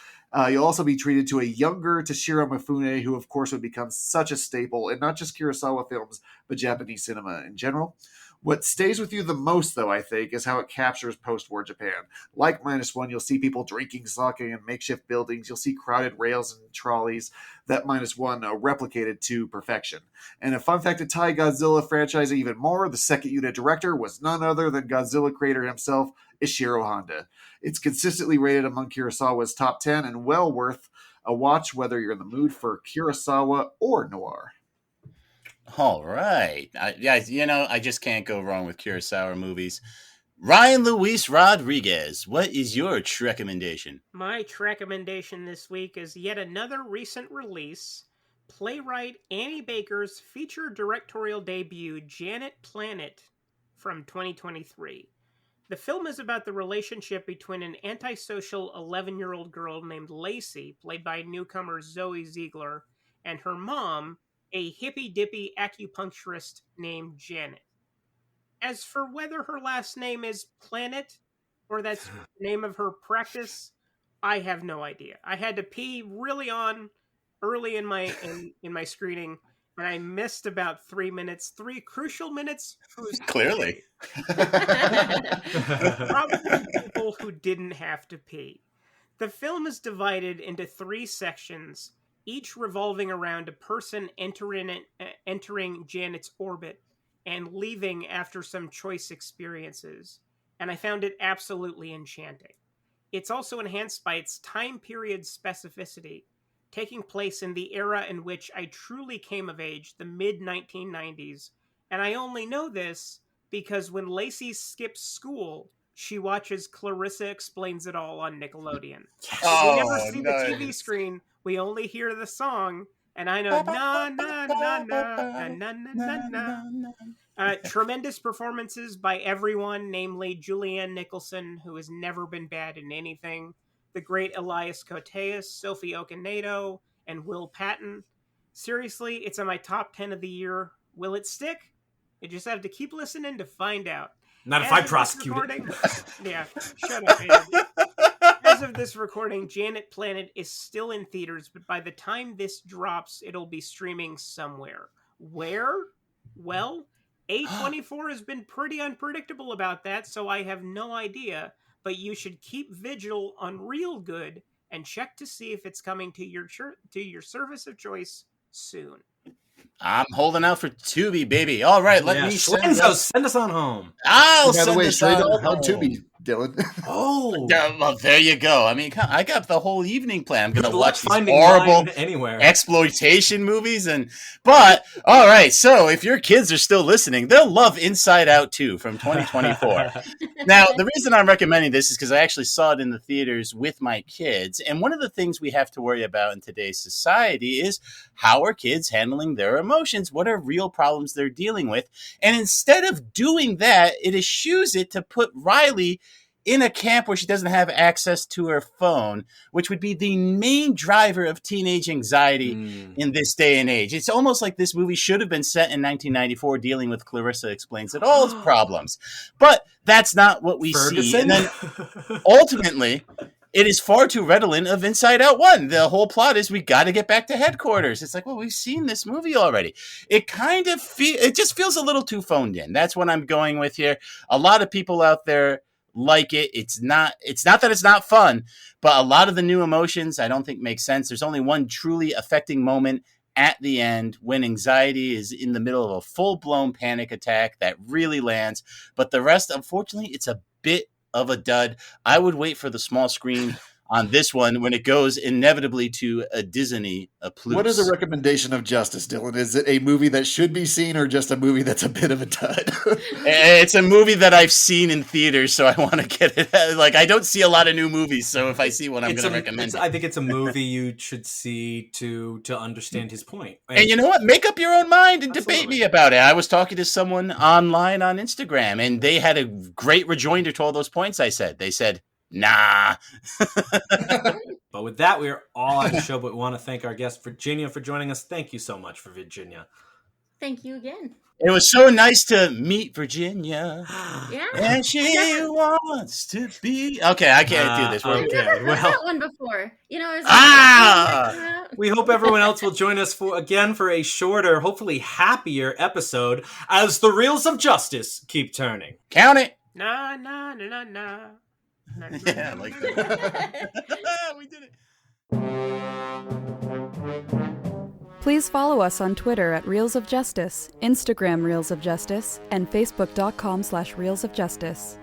You'll also be treated to a younger Toshiro Mifune, who, of course, would become such a staple in not just Kurosawa films, but Japanese cinema in general. What stays with you the most, though, I think, is how it captures post-war Japan. Like Minus One, you'll see people drinking sake in makeshift buildings. You'll see crowded rails and trolleys that Minus One replicated to perfection. And a fun fact to tie Godzilla franchise even more, the second unit director was none other than Godzilla creator himself, Ishiro Honda. It's consistently rated among Kurosawa's top 10 and well worth a watch whether you're in the mood for Kurosawa or noir. All right. I just can't go wrong with Kurosawa movies. Ryan Luis Rodriguez, what is your recommendation? My recommendation this week is yet another recent release, playwright Annie Baker's feature directorial debut, Janet Planet, from 2023. The film is about the relationship between an antisocial 11-year-old girl named Lacey, played by newcomer Zoe Ziegler, and her mom, a hippy-dippy acupuncturist named Janet. As for whether her last name is Planet, or that's the name of her practice, I have no idea. I had to pee really early in my screening, and I missed about 3 crucial minutes. Clearly. Probably people who didn't have to pee. The film is divided into 3 sections, each revolving around a person entering Janet's orbit and leaving after some choice experiences, and I found it absolutely enchanting. It's also enhanced by its time period specificity, taking place in the era in which I truly came of age, the mid-1990s, and I only know this because when Lacey skips school, she watches Clarissa Explains It All on Nickelodeon. We never see the TV screen, we only hear the song, and I know na na na na na na na na. Tremendous performances by everyone, namely Julianne Nicholson, who has never been bad in anything, the great Elias Koteas, Sophie Okonedo, and Will Patton. Seriously, it's on my top 10 of the year. Will it stick? You just have to keep listening to find out. Not if I prosecute it. Yeah, shut up, man. As of this recording, Janet Planet is still in theaters, but by the time this drops, it'll be streaming somewhere. Where? Well, A24 has been pretty unpredictable about that, so I have no idea, but you should keep vigil on Real Good and check to see if it's coming to your service of choice soon. I'm holding out for Tubi, baby. All right, let me send us on home. I'll By the send way, us Stray on Dog home. on Tubi, Dylan. Oh, Yeah, well, there you go. I mean, I got the whole evening planned. I'm going to watch these finding horrible mine anywhere. exploitation movies. But, all right, so if your kids are still listening, they'll love Inside Out 2 from 2024. Now, the reason I'm recommending this is because I actually saw it in the theaters with my kids. And one of the things we have to worry about in today's society is how are kids handling their emotions? What are real problems they're dealing with? And instead of doing that, it eschews it to put Riley in a camp where she doesn't have access to her phone, which would be the main driver of teenage anxiety in this day and age. It's almost like this movie should have been set in 1994 dealing with Clarissa Explains It All's problems. But that's not what we see. And then ultimately, it is far too redolent of Inside Out 1. The whole plot is we got to get back to headquarters. It's like, well, we've seen this movie already. It kind of it just feels a little too phoned in. That's what I'm going with here. A lot of people out there like it. It's not that it's not fun, but a lot of the new emotions I don't think make sense. There's only one truly affecting moment at the end when anxiety is in the middle of a full-blown panic attack that really lands. But the rest, unfortunately, it's a bit of a dud. I would wait for the small screen on this one when it goes inevitably to a Disney plus. What is a recommendation of Justice, Dylan? Is it a movie that should be seen or just a movie that's a bit of a dud? It's a movie that I've seen in theaters, so I want to get it. Like, I don't see a lot of new movies, so if I see one, I'm going to recommend it. I think it's a movie you should see to understand his point. And you know what? Make up your own mind and debate me about it. I was talking to someone online on Instagram, and they had a great rejoinder to all those points I said. They said, nah. But with that, we are all out of the show, but we want to thank our guest, Virginia, for joining us. Thank you so much for Virginia. Thank you again. It was so nice to meet Virginia. Yeah. And she wants to be... Okay, I can't do this. I've never heard that one before. You know, we hope everyone else will join us for a shorter, hopefully happier episode as the reels of justice keep turning. Count it. Nah, nah, nah, nah, nah. Yeah, I like that. We did it. Please follow us on Twitter at Reels of Justice, Instagram Reels of Justice, and Facebook.com/Reels of Justice.